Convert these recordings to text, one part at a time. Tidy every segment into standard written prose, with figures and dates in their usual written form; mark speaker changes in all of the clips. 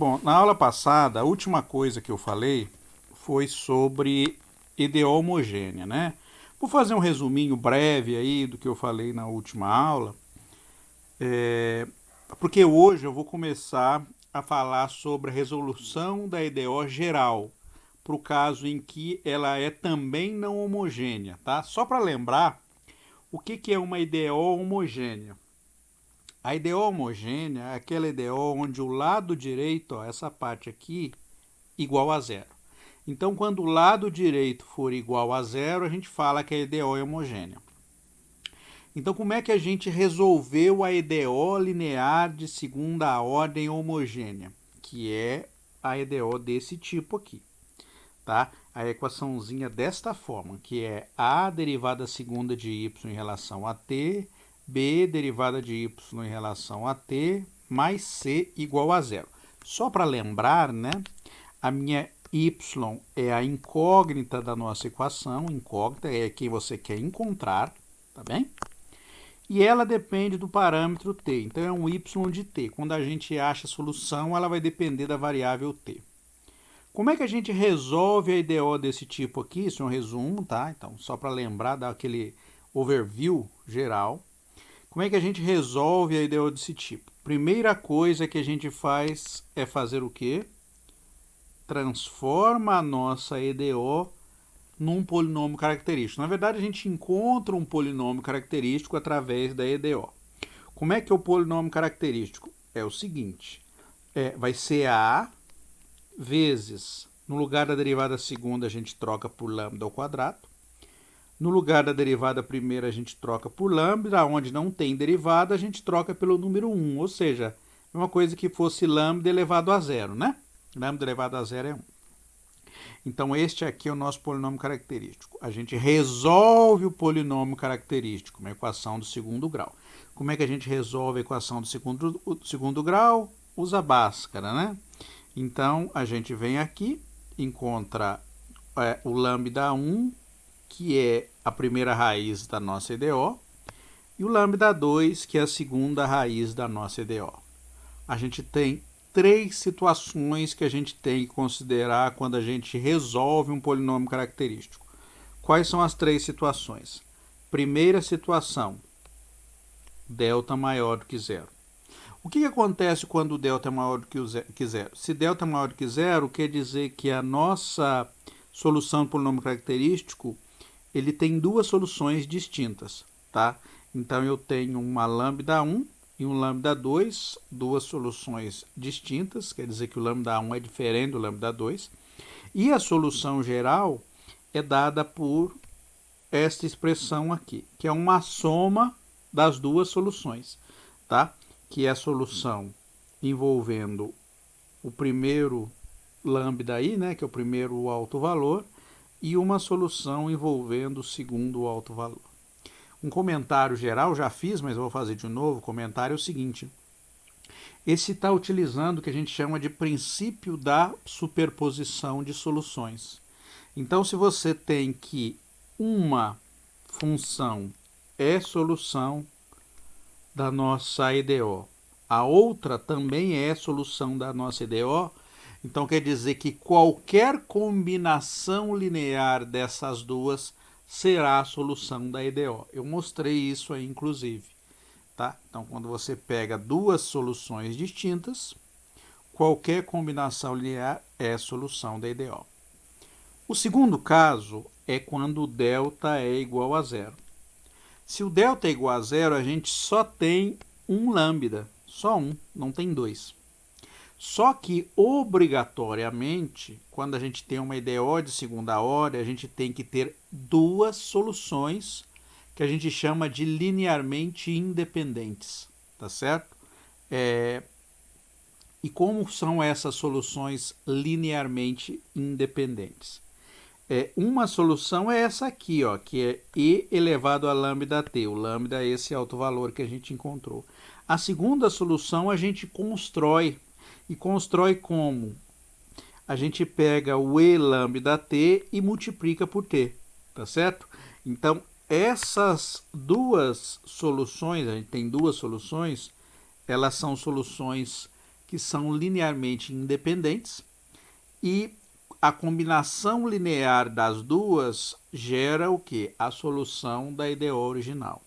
Speaker 1: Bom, na aula passada, a última coisa que eu falei foi sobre EDO homogênea, né? Vou fazer um resuminho breve aí do que eu falei na última aula, porque hoje eu vou começar a falar sobre a resolução da EDO geral, para o caso em que ela é também não homogênea, tá? Só para lembrar, o que é uma EDO homogênea? A EDO homogênea é aquela EDO onde o lado direito, ó, essa parte aqui, igual a zero. Então, quando o lado direito for igual a zero, a gente fala que a EDO é homogênea. Então, como é que a gente resolveu a EDO linear de segunda ordem homogênea? Que é a EDO desse tipo aqui, tá? A equaçãozinha desta forma, que é a derivada segunda de y em relação a t, b derivada de y em relação a t, mais c igual a zero. Só para lembrar, né? A minha y é a incógnita da nossa equação, incógnita é quem você quer encontrar, tá bem? E ela depende do parâmetro t, então é um y de t. Quando a gente acha a solução, ela vai depender da variável t. Como é que a gente resolve a EDO desse tipo aqui? Isso é um resumo, tá? Então, só para lembrar, dar aquele overview geral. Como é que a gente resolve a EDO desse tipo? Primeira coisa que a gente faz é fazer o quê? Transforma a nossa EDO num polinômio característico. Na verdade, a gente encontra um polinômio característico através da EDO. Como é que é o polinômio característico? É o seguinte, vai ser A vezes, no lugar da derivada segunda, a gente troca por lambda ao quadrado. No lugar da derivada primeira, a gente troca por lambda. Onde não tem derivada, a gente troca pelo número 1. Ou seja, é uma coisa que fosse lambda elevado a zero, né? Lambda elevado a zero é 1. Então, este aqui é o nosso polinômio característico. A gente resolve o polinômio característico, uma equação do segundo grau. Como é que a gente resolve a equação do segundo grau? Usa Bhaskara, né? Então, a gente vem aqui, encontra o lambda 1, que é a primeira raiz da nossa EDO, e o lambda 2, que é a segunda raiz da nossa EDO. A gente tem três situações que a gente tem que considerar quando a gente resolve um polinômio característico. Quais são as três situações? Primeira situação, delta maior do que zero. O que acontece quando o delta é maior do que zero? Se delta é maior do que zero, quer dizer que a nossa solução do polinômio característico ele tem duas soluções distintas, tá? Então, eu tenho uma lambda 1 e um lambda 2, duas soluções distintas, quer dizer que o lambda 1 é diferente do lambda 2, e a solução geral é dada por esta expressão aqui, que é uma soma das duas soluções, tá? Que é a solução envolvendo o primeiro lambda aí, né, que é o primeiro alto valor, e uma solução envolvendo o segundo alto valor. Um comentário geral, já fiz, mas eu vou fazer de novo. O comentário é o seguinte. Esse está utilizando o que a gente chama de princípio da superposição de soluções. Então, se você tem que uma função é solução da nossa EDO, a outra também é solução da nossa EDO, então quer dizer que qualquer combinação linear dessas duas será a solução da EDO. Eu mostrei isso aí, inclusive. Tá? Então, quando você pega duas soluções distintas, qualquer combinação linear é solução da EDO. O segundo caso é quando o delta é igual a zero. Se o delta é igual a zero, a gente só tem um lambda, só um, não tem dois. Só que, obrigatoriamente, quando a gente tem uma EDO de segunda ordem, a gente tem que ter duas soluções que a gente chama de linearmente independentes, tá certo? E como são essas soluções linearmente independentes? Uma solução é essa aqui, ó, que é e elevado a lambda t. O lambda é esse alto valor que a gente encontrou. A segunda solução a gente constrói. E constrói como? A gente pega o e lambda t e multiplica por t, tá certo? Então, essas duas soluções, a gente tem duas soluções, elas são soluções que são linearmente independentes e a combinação linear das duas gera o quê? A solução da EDO original.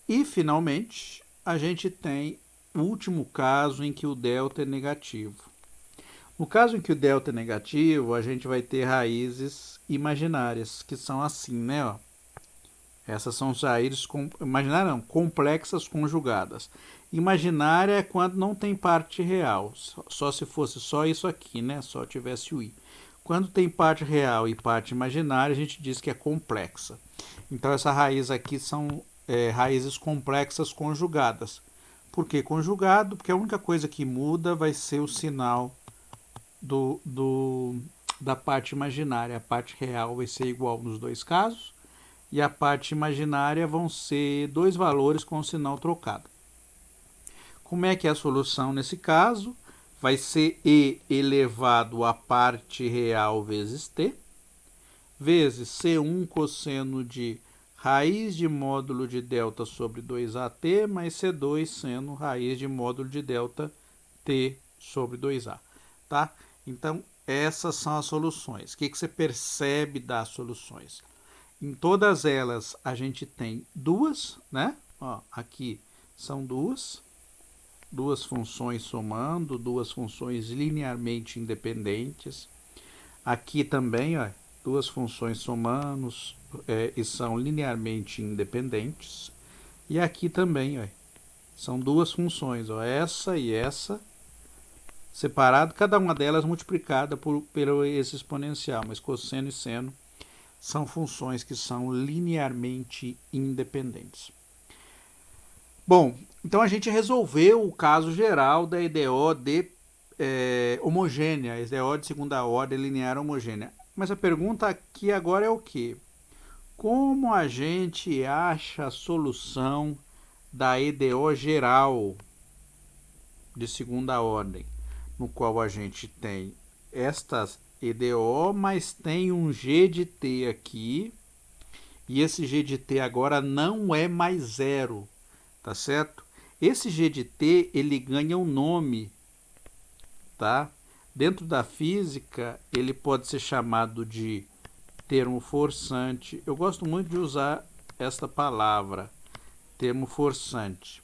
Speaker 1: E, finalmente, a gente tem o último caso em que o delta é negativo. No caso em que o delta é negativo, a gente vai ter raízes imaginárias, que são assim, né? Ó. Essas são as raízes imaginárias, não, complexas conjugadas. Imaginária é quando não tem parte real, só se fosse só isso aqui, né? Só tivesse o i. Quando tem parte real e parte imaginária, a gente diz que é complexa. Então, essa raiz aqui são raízes complexas conjugadas. Por que conjugado? Porque a única coisa que muda vai ser o sinal da parte imaginária. A parte real vai ser igual nos dois casos e a parte imaginária vão ser dois valores com o sinal trocado. Como é que é a solução nesse caso? Vai ser e elevado à parte real vezes t, vezes C1 cosseno de raiz de módulo de delta sobre 2AT, mais C2 seno raiz de módulo de delta t sobre 2A. Tá? Então, essas são as soluções. O que você percebe das soluções? Em todas elas, a gente tem duas, né? Ó, aqui são duas funções somando, duas funções linearmente independentes. Aqui também, ó, duas funções somando e são linearmente independentes. E aqui também, ó, são duas funções, ó, essa e essa, separado, cada uma delas multiplicada pelo esse exponencial, mas cosseno e seno são funções que são linearmente independentes. Bom, então a gente resolveu o caso geral da EDO de homogênea, EDO de segunda ordem linear homogênea. Mas a pergunta aqui agora é o quê? Como a gente acha a solução da EDO geral de segunda ordem, no qual a gente tem estas EDO, mas tem um G de T aqui, e esse G de T agora não é mais zero, tá certo? Esse G de T, ele ganha um nome, tá? Dentro da física, ele pode ser chamado de termo forçante. Eu gosto muito de usar esta palavra, termo forçante.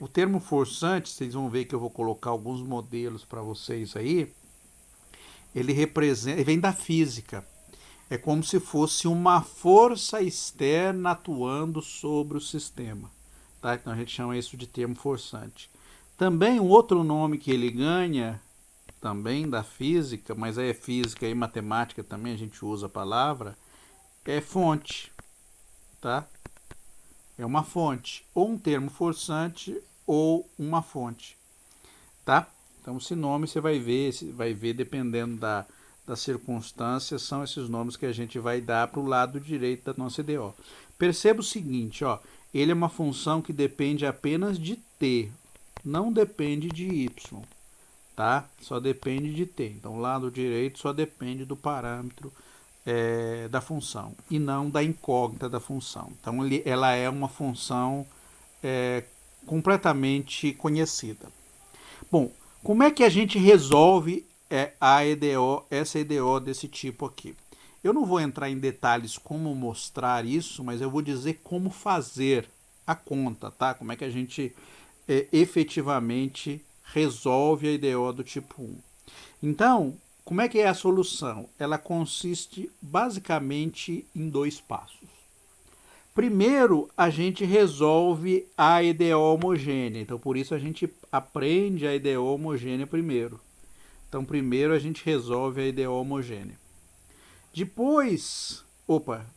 Speaker 1: O termo forçante, vocês vão ver que eu vou colocar alguns modelos para vocês aí, ele vem da física. É como se fosse uma força externa atuando sobre o sistema. Tá? Então a gente chama isso de termo forçante. Também um outro nome que ele ganha, também da física, mas é física e matemática também, a gente usa a palavra, é fonte. Tá? É uma fonte, ou um termo forçante, ou uma fonte. Tá? Então, esse nome você vai ver dependendo das circunstâncias, são esses nomes que a gente vai dar para o lado direito da nossa EDO. Perceba o seguinte, ó, ele é uma função que depende apenas de t, não depende de y, tá? Só depende de t. Então, o lado direito só depende do parâmetro da função e não da incógnita da função. Então, ela é uma função completamente conhecida. Bom, como é que a gente resolve essa EDO desse tipo aqui? Eu não vou entrar em detalhes como mostrar isso, mas eu vou dizer como fazer a conta, tá? Como é que a gente efetivamente resolve a EDO do tipo 1. Então, como é que é a solução? Ela consiste basicamente em dois passos. Primeiro, a gente resolve a EDO homogênea. Então, por isso a gente aprende a EDO homogênea primeiro. Então, primeiro a gente resolve a EDO homogênea. Depois,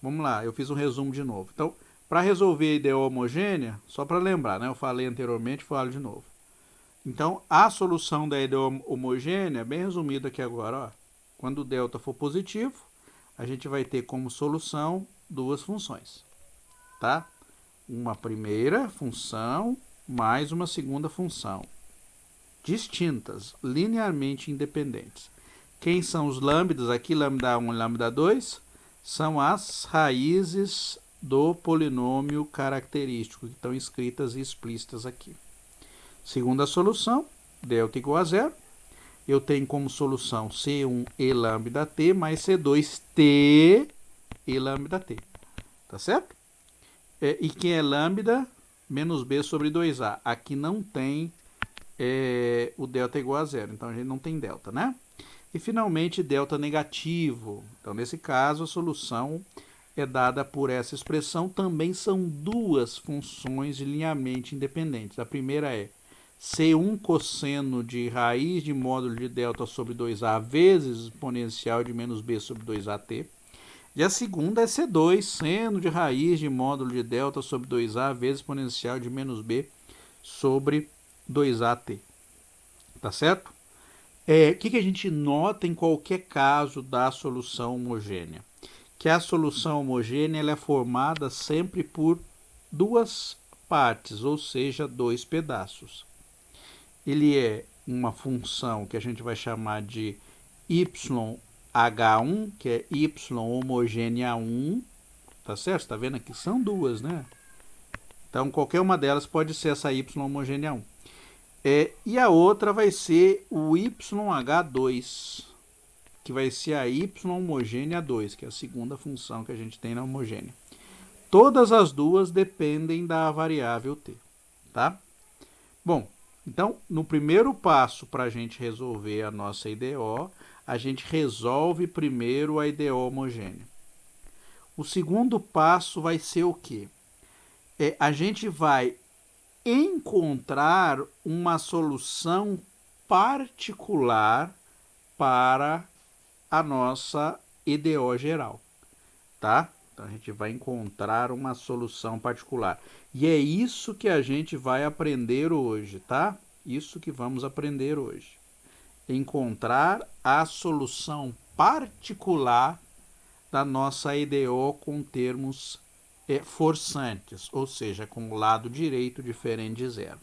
Speaker 1: vamos lá, eu fiz um resumo de novo. Então, para resolver a EDO homogênea, só para lembrar, né? Eu falei anteriormente, falo de novo. Então, a solução da EDO homogênea, bem resumida aqui agora, ó. Quando o delta for positivo, a gente vai ter como solução duas funções. Tá? Uma primeira função mais uma segunda função, distintas, linearmente independentes. Quem são os lambdas aqui, lambda 1 e lambda 2? São as raízes do polinômio característico, que estão escritas e explícitas aqui. Segunda solução, delta igual a zero. Eu tenho como solução C1 e lambda t mais C2t e lambda t. Tá certo? E quem é lambda? Menos b sobre 2a. Aqui não tem o delta igual a zero, então a gente não tem delta, né? E finalmente delta negativo. Então nesse caso a solução é dada por essa expressão. Também são duas funções linearmente independentes. A primeira é C1 cosseno de raiz de módulo de delta sobre 2a vezes exponencial de menos b sobre 2at. E a segunda é C2 seno de raiz de módulo de delta sobre 2a vezes exponencial de menos b sobre 2at. Tá certo? O que a gente nota em qualquer caso da solução homogênea? Que a solução homogênea ela é formada sempre por duas partes, ou seja, dois pedaços. Ele é uma função que a gente vai chamar de YH1, que é Y homogênea 1, tá certo? Tá vendo aqui? São duas, né? Então, qualquer uma delas pode ser essa Y homogênea 1. E a outra vai ser o YH2, que vai ser a Y homogênea 2, que é a segunda função que a gente tem na homogênea. Todas as duas dependem da variável t, tá? Bom, então, no primeiro passo para a gente resolver a nossa IDO, a gente resolve primeiro a IDO homogênea. O segundo passo vai ser o quê? A gente vai encontrar uma solução particular para a nossa IDO geral, tá? Então a gente vai encontrar uma solução particular. E é isso que a gente vai aprender hoje, tá? Isso que vamos aprender hoje. Encontrar a solução particular da nossa IDO com termos forçantes, ou seja, com o lado direito diferente de zero.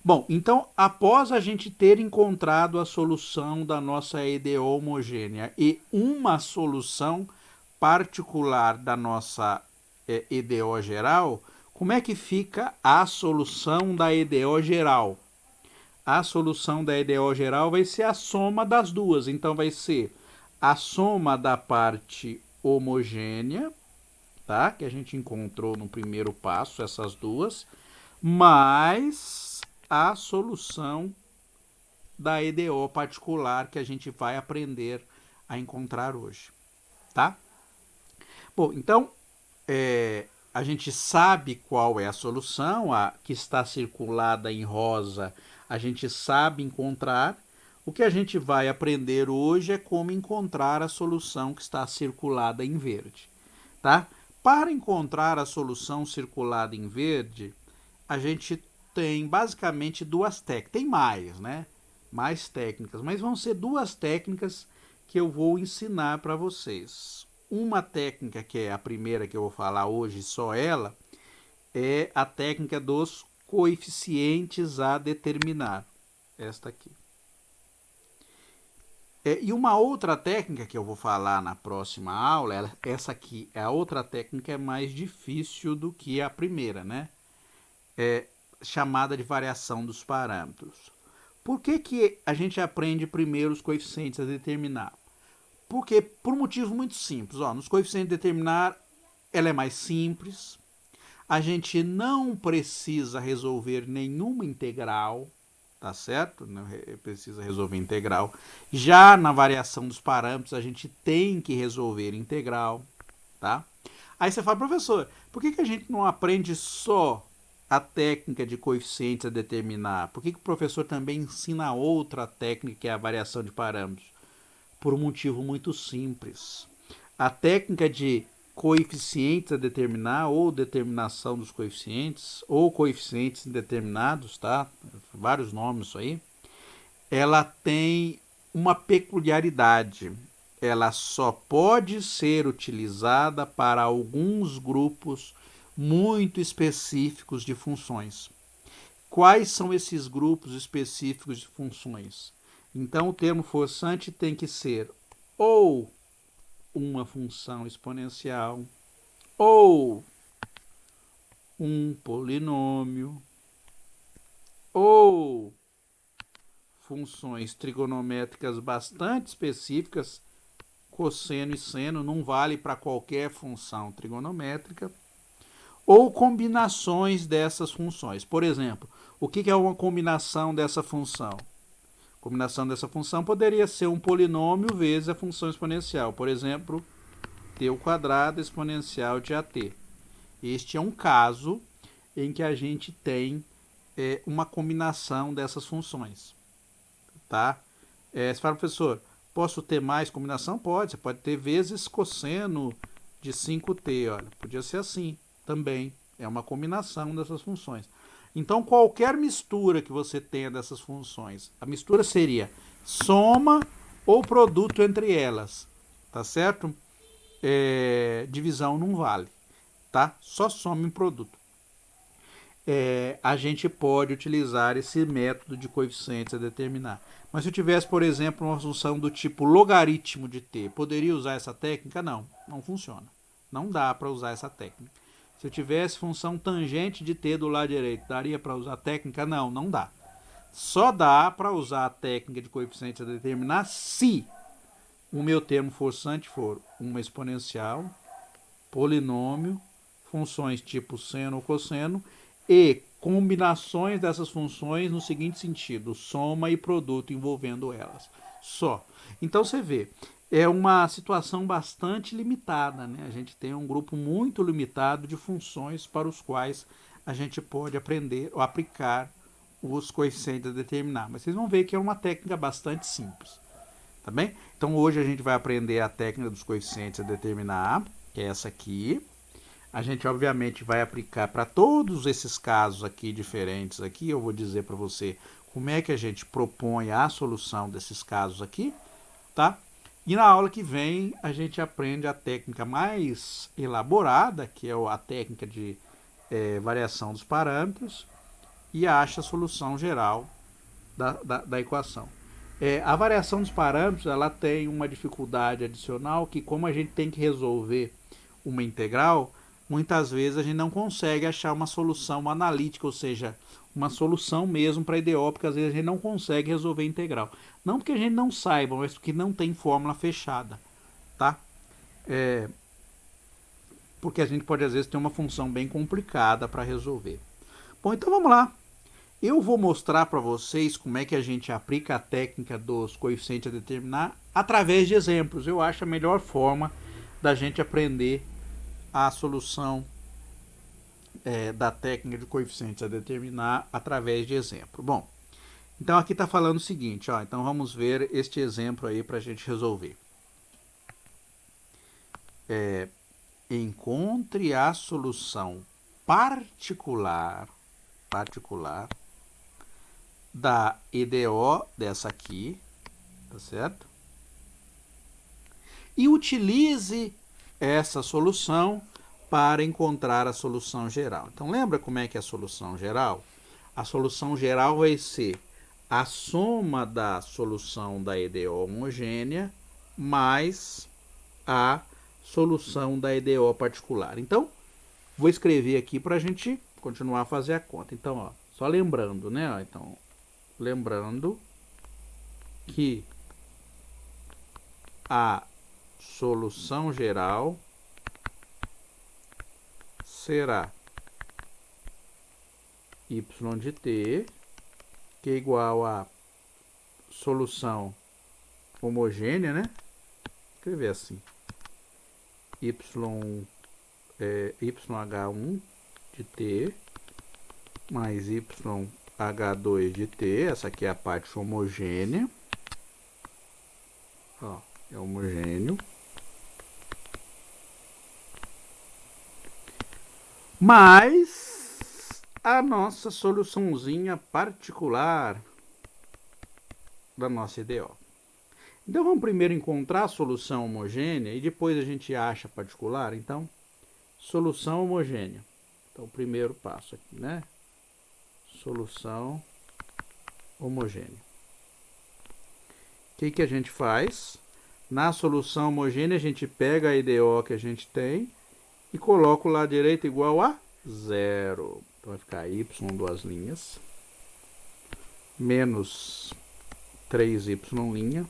Speaker 1: Bom, então, após a gente ter encontrado a solução da nossa IDO homogênea e uma solução particular da nossa IDO geral, como é que fica a solução da IDO geral? A solução da IDO geral vai ser a soma das duas, então vai ser a soma da parte homogênea, tá? Que a gente encontrou no primeiro passo, essas duas, mais a solução da IDO particular que a gente vai aprender a encontrar hoje, tá? Bom, então, a gente sabe qual é a solução, a que está circulada em rosa, a gente sabe encontrar. O que a gente vai aprender hoje é como encontrar a solução que está circulada em verde, tá? Para encontrar a solução circulada em verde, a gente tem basicamente duas técnicas. Tem mais, né? Mais técnicas, mas vão ser duas técnicas que eu vou ensinar para vocês. Uma técnica, que é a primeira que eu vou falar hoje, só ela, é a técnica dos coeficientes a determinar. Esta aqui. E uma outra técnica que eu vou falar na próxima aula, essa aqui, a outra técnica é mais difícil do que a primeira, né? É chamada de variação dos parâmetros. Por que a gente aprende primeiro os coeficientes a determinar? Porque, por um motivo muito simples, nos coeficientes a determinar, ela é mais simples, a gente não precisa resolver nenhuma integral, tá certo? Não precisa resolver integral. Já na variação dos parâmetros, a gente tem que resolver integral, tá? Aí você fala, professor, por que a gente não aprende só a técnica de coeficientes a determinar? Por que o professor também ensina outra técnica, que é a variação de parâmetros? Por um motivo muito simples. A técnica de coeficientes a determinar, ou determinação dos coeficientes, ou coeficientes indeterminados, tá? Vários nomes isso aí. Ela tem uma peculiaridade. Ela só pode ser utilizada para alguns grupos muito específicos de funções. Quais são esses grupos específicos de funções? Então, o termo forçante tem que ser ou uma função exponencial, ou um polinômio, ou funções trigonométricas bastante específicas, cosseno e seno, não vale para qualquer função trigonométrica, ou combinações dessas funções. Por exemplo, o que é uma combinação dessa função? A combinação dessa função poderia ser um polinômio vezes a função exponencial. Por exemplo, t² exponencial de AT. Este é um caso em que a gente tem uma combinação dessas funções. Tá? Você fala, professor, posso ter mais combinação? Pode. Você pode ter vezes cosseno de 5t. Olha, podia ser assim também. É uma combinação dessas funções. Então, qualquer mistura que você tenha dessas funções, a mistura seria soma ou produto entre elas. Tá certo? Divisão não vale. Tá? Só soma em produto. A gente pode utilizar esse método de coeficientes a determinar. Mas se eu tivesse, por exemplo, uma função do tipo logaritmo de t, poderia usar essa técnica? Não, não funciona. Não dá para usar essa técnica. Se eu tivesse função tangente de t do lado direito, daria para usar a técnica? Não, não dá. Só dá para usar a técnica de coeficientes a determinar se o meu termo forçante for uma exponencial, polinômio, funções tipo seno ou cosseno, e combinações dessas funções no seguinte sentido: soma e produto envolvendo elas. Só. Então você vê, é uma situação bastante limitada, né? A gente tem um grupo muito limitado de funções para os quais a gente pode aprender ou aplicar os coeficientes a determinar. Mas vocês vão ver que é uma técnica bastante simples. Tá bem? Então hoje a gente vai aprender a técnica dos coeficientes a determinar, que é essa aqui. A gente obviamente vai aplicar para todos esses casos aqui diferentes aqui. Eu vou dizer para você como é que a gente propõe a solução desses casos aqui, tá? E na aula que vem a gente aprende a técnica mais elaborada, que é a técnica de variação dos parâmetros, e acha a solução geral da equação. A variação dos parâmetros ela tem uma dificuldade adicional que, como a gente tem que resolver uma integral, muitas vezes a gente não consegue achar uma solução analítica, ou seja, uma solução mesmo para EDO, porque às vezes a gente não consegue resolver integral. Não porque a gente não saiba, mas porque não tem fórmula fechada, tá? Porque a gente pode às vezes ter uma função bem complicada para resolver. Bom, então vamos lá. Eu vou mostrar para vocês como é que a gente aplica a técnica dos coeficientes a determinar através de exemplos. Eu acho a melhor forma da gente aprender a solução da técnica de coeficientes a determinar através de exemplo. Bom, então aqui está falando o seguinte, ó, então vamos ver este exemplo aí para a gente resolver. Encontre a solução particular da EDO dessa aqui, tá certo? E utilize essa solução para encontrar a solução geral. Então, lembra como é que é a solução geral? A solução geral vai ser a soma da solução da EDO homogênea mais a solução da EDO particular. Então, vou escrever aqui para a gente continuar a fazer a conta. Então, ó, só lembrando, né? Ó, então, lembrando que a solução geral será y de t, que é igual a solução homogênea, né? Vou escrever assim. YH1 de t mais YH2 de t. Essa aqui é a parte homogênea. Ó, é homogêneo. Mais a nossa soluçãozinha particular da nossa EDO. Então, vamos primeiro encontrar a solução homogênea e depois a gente acha a particular. Então, solução homogênea. Então, o primeiro passo aqui, né? Solução homogênea. O que a gente faz? Na solução homogênea, a gente pega a EDO que a gente tem e coloca o lado direito igual a 0. Então vai ficar y, duas linhas, menos 3y'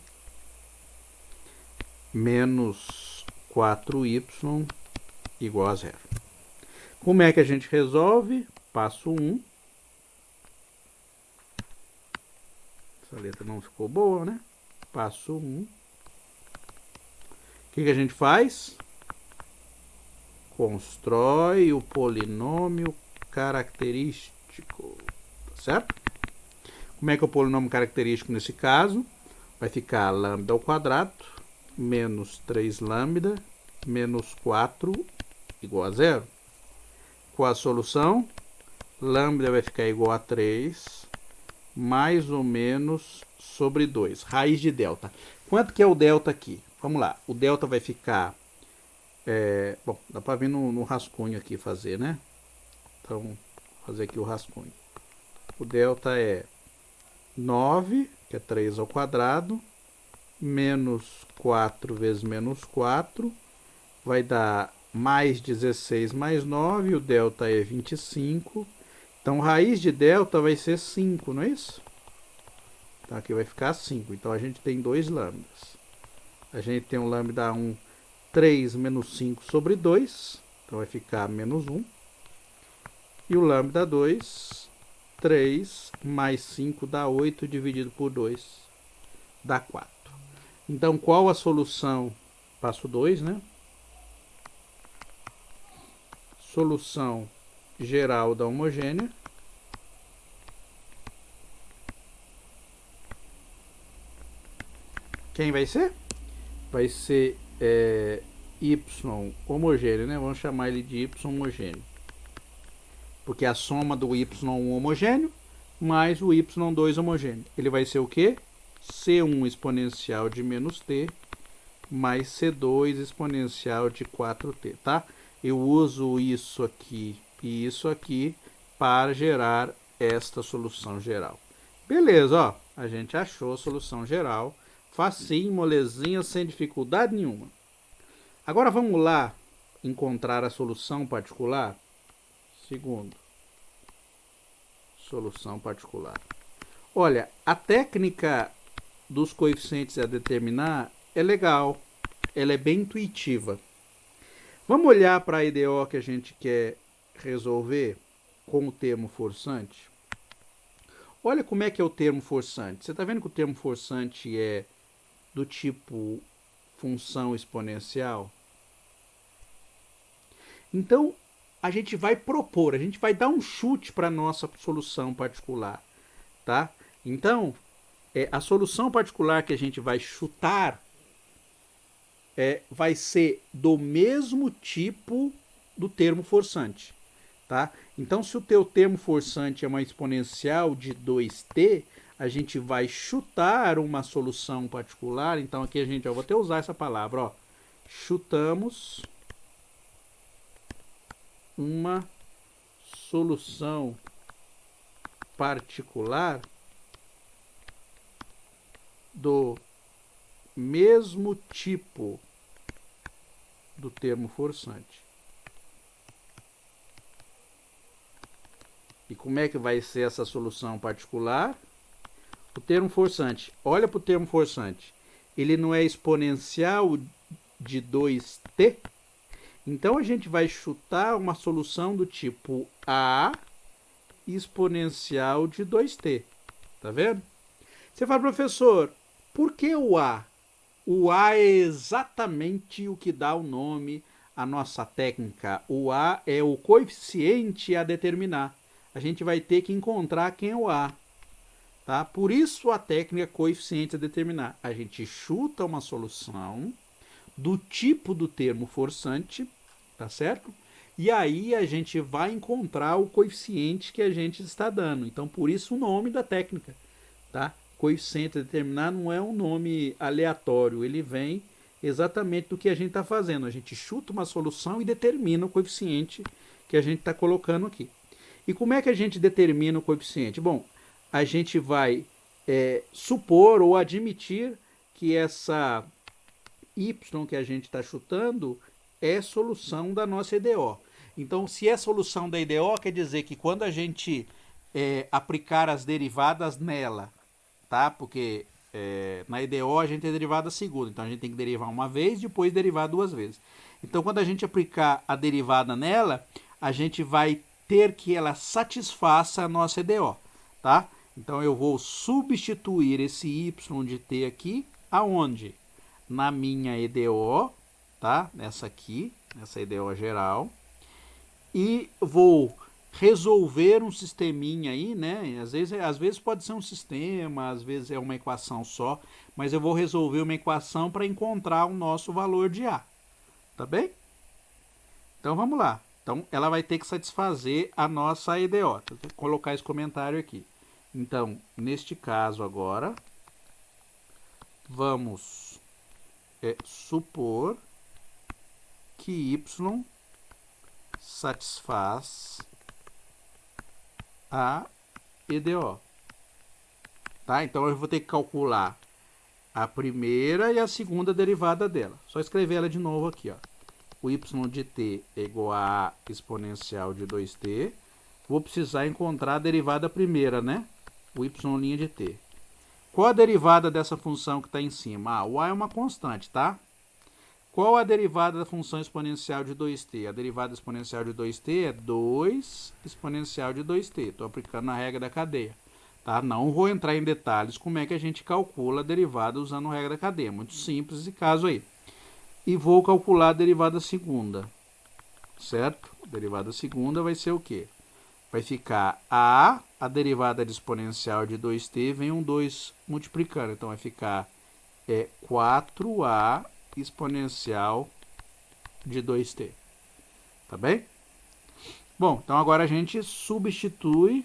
Speaker 1: menos 4y igual a 0. Como é que a gente resolve? Passo 1. Essa letra não ficou boa, né? Passo 1. O que a gente faz? Constrói o polinômio característico. Tá certo? Como é que é o polinômio característico nesse caso? Vai ficar lambda ao quadrado menos 3 lambda menos 4 igual a 0. Qual a solução? Lambda vai ficar igual a 3 mais ou menos sobre 2. Raiz de delta. Quanto que é o delta aqui? Vamos lá. O delta vai ficar... bom, dá para vir no rascunho aqui fazer, né? Então, vou fazer aqui o rascunho. O delta é 9, que é 3 ao quadrado, menos 4 vezes menos 4, vai dar mais 16 mais 9, o delta é 25. Então, raiz de delta vai ser 5, não é isso? Então, aqui vai ficar 5. Então, a gente tem 2 lambdas. A gente tem o lambda 1, 3 menos 5 sobre 2. Então, vai ficar menos 1. E o lambda 2, 3 mais 5 dá 8 dividido por 2, dá 4. Então, qual a solução? Passo 2, né? Solução geral da homogênea. Quem vai ser? Vai ser y homogêneo, né? Vamos chamar ele de y homogêneo. Porque é a soma do y1 homogêneo mais o y2 homogêneo. Ele vai ser o quê? C1 exponencial de menos t mais C2 exponencial de 4t, tá? Eu uso isso aqui e isso aqui para gerar esta solução geral. Beleza, ó. A gente achou a solução geral. Facinho, molezinha, sem dificuldade nenhuma. Agora vamos lá encontrar a solução particular. Segundo, solução particular. Olha, a técnica dos coeficientes a determinar é legal, ela é bem intuitiva. Vamos olhar para a EDO que a gente quer resolver com o termo forçante? Olha como é que é o termo forçante. Você está vendo que o termo forçante é do tipo função exponencial? Então, a gente vai propor, a gente vai dar um chute para a nossa solução particular, tá? Então, a solução particular que a gente vai chutar vai ser do mesmo tipo do termo forçante, tá? Então, se o teu termo forçante é uma exponencial de 2t, a gente vai chutar uma solução particular. Então, aqui a gente, eu vou até usar essa palavra, ó. Chutamos uma solução particular do mesmo tipo do termo forçante. E como é que vai ser essa solução particular? O termo forçante, olha para o termo forçante, ele não é exponencial de 2t? Então, a gente vai chutar uma solução do tipo A exponencial de 2t. Tá vendo? Você fala, professor, por que o A? O A é exatamente o que dá o nome à nossa técnica. O A é o coeficiente a determinar. A gente vai ter que encontrar quem é o A. Tá? Por isso a técnica coeficiente a determinar. A gente chuta uma solução do tipo do termo forçante, tá certo? E aí a gente vai encontrar o coeficiente que a gente está dando. Então, por isso o nome da técnica, tá? Coeficiente a determinar não é um nome aleatório, ele vem exatamente do que a gente está fazendo. A gente chuta uma solução e determina o coeficiente que a gente está colocando aqui. E como é que a gente determina o coeficiente? Bom, a gente vai supor ou admitir que essa y que a gente está chutando é solução da nossa EDO. Então, se é solução da EDO, quer dizer que quando a gente aplicar as derivadas nela, tá? Porque na EDO a gente é derivada segunda, então a gente tem que derivar uma vez, depois derivar duas vezes. Então quando a gente aplicar a derivada nela, a gente vai ter que ela satisfaça a nossa EDO, tá? Então eu vou substituir esse y de t aqui, aonde? Na minha EDO, tá? Nessa aqui, nessa EDO geral. E vou resolver um sisteminha aí, né? Às vezes pode ser um sistema, às vezes é uma equação só, mas eu vou resolver uma equação para encontrar o nosso valor de A, tá bem? Então vamos lá. Então ela vai ter que satisfazer a nossa EDO. Vou colocar esse comentário aqui. Então, neste caso agora, vamos supor que y satisfaz a EDO. Tá? Então eu vou ter que calcular a primeira e a segunda derivada dela. Só escrever ela de novo aqui, ó. O y de t é igual a A exponencial de 2t. Vou precisar encontrar a derivada primeira, né? O y' de t. Qual a derivada dessa função que está em cima? Ah, o A é uma constante, tá? Qual a derivada da função exponencial de 2t? A derivada exponencial de 2t é 2 exponencial de 2t. Estou aplicando a regra da cadeia. Tá? Não vou entrar em detalhes como é que a gente calcula a derivada usando a regra da cadeia. Muito simples esse caso aí. E vou calcular a derivada segunda. Certo? A derivada segunda vai ser o quê? Vai ficar a derivada de exponencial de 2t, vem um 2 multiplicando. Então vai ficar 4a exponencial de 2t. Tá bem? Bom, então agora a gente substitui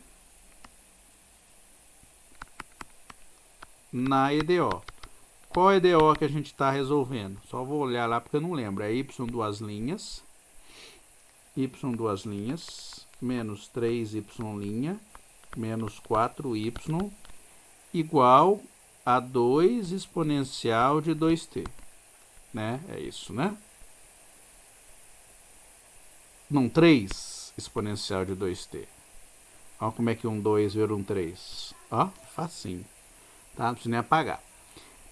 Speaker 1: na EDO. Qual a EDO que a gente está resolvendo? Só vou olhar lá porque eu não lembro. É y duas linhas, menos 3y', menos 4y, igual a 2 exponencial de 2t. Né? É isso, né? Não, 3 exponencial de 2t. Olha como é que um 2 vira um 3. Ó, facinho. Tá? Não precisa nem apagar.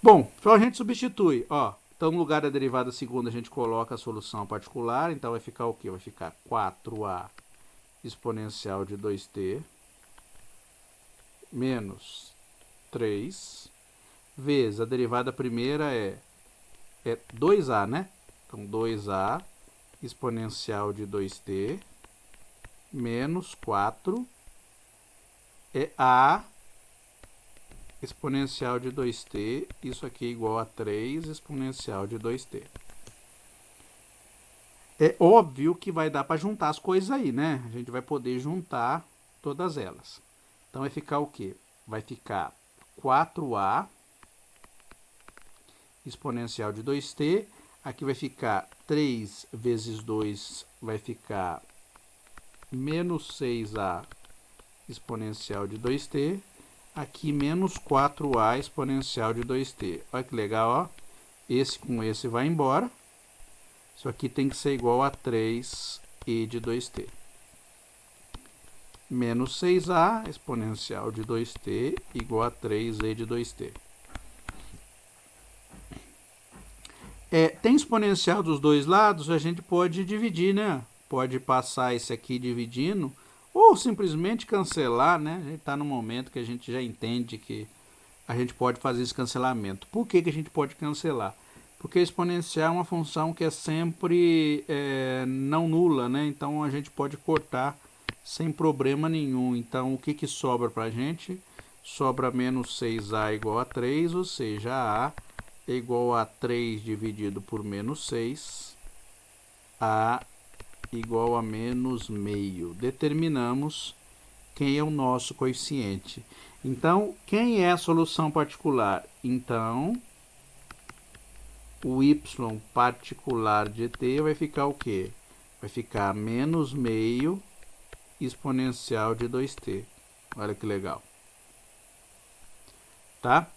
Speaker 1: Bom, então a gente substitui, ó. Então, no lugar da derivada segunda, a gente coloca a solução particular. Então, vai ficar o quê? Vai ficar 4a exponencial de 2t menos 3 vezes a derivada primeira é 2a, né? Então, 2a exponencial de 2t menos 4 é a exponencial de 2t, isso aqui é igual a 3 exponencial de 2t. É óbvio que vai dar para juntar as coisas aí, né? A gente vai poder juntar todas elas. Então vai ficar o quê? Vai ficar 4a exponencial de 2t. Aqui vai ficar 3 vezes 2, vai ficar menos 6a exponencial de 2t. Aqui menos 4a exponencial de 2t. Olha que legal, ó. Esse com esse vai embora. Isso aqui tem que ser igual a 3e de 2t. Menos 6a exponencial de 2t igual a 3e de 2t. Tem exponencial dos dois lados, a gente pode dividir, né? Pode passar esse aqui dividindo, ou simplesmente cancelar, né? A gente está no momento que a gente já entende que a gente pode fazer esse cancelamento. Por que a gente pode cancelar? Porque a exponencial é uma função que é sempre não nula, né? Então a gente pode cortar sem problema nenhum. Então o que sobra para a gente? Sobra menos 6a igual a 3, ou seja, a é igual a 3 dividido por menos 6, a igual a menos meio. Determinamos quem é o nosso coeficiente. Então, quem é a solução particular? Então, o y particular de t vai ficar o quê? Vai ficar menos meio exponencial de 2t. Olha que legal. Tá?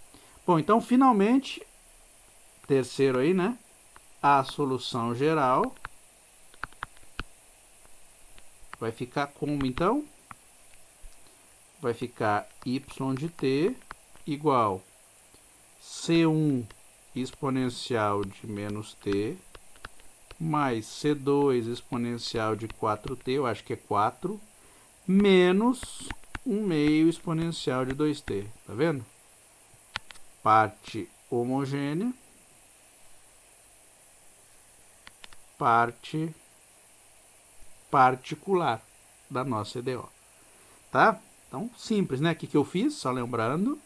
Speaker 1: Bom, então, finalmente, terceiro aí, né? A solução geral vai ficar como, então? Vai ficar y de t igual C1 exponencial de menos t, mais C2 exponencial de 4t, eu acho que é 4, menos 1 meio exponencial de 2t, tá vendo? Parte homogênea, parte particular da nossa EDO, tá? Então, simples, né? O que eu fiz? Só lembrando,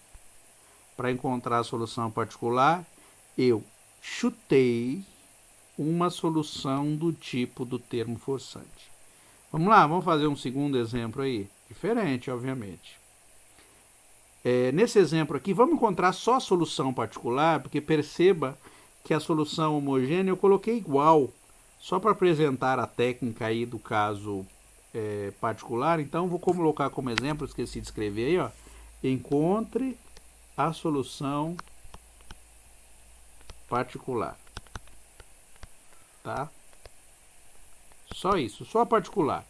Speaker 1: para encontrar a solução particular, eu chutei uma solução do tipo do termo forçante. Vamos lá, vamos fazer um segundo exemplo aí, diferente, obviamente. Nesse exemplo aqui, vamos encontrar só a solução particular, porque perceba que a solução homogênea eu coloquei igual, só para apresentar a técnica aí do caso particular. Então, vou colocar como exemplo, esqueci de escrever aí, ó, encontre a solução particular, tá? Só isso, só a particular.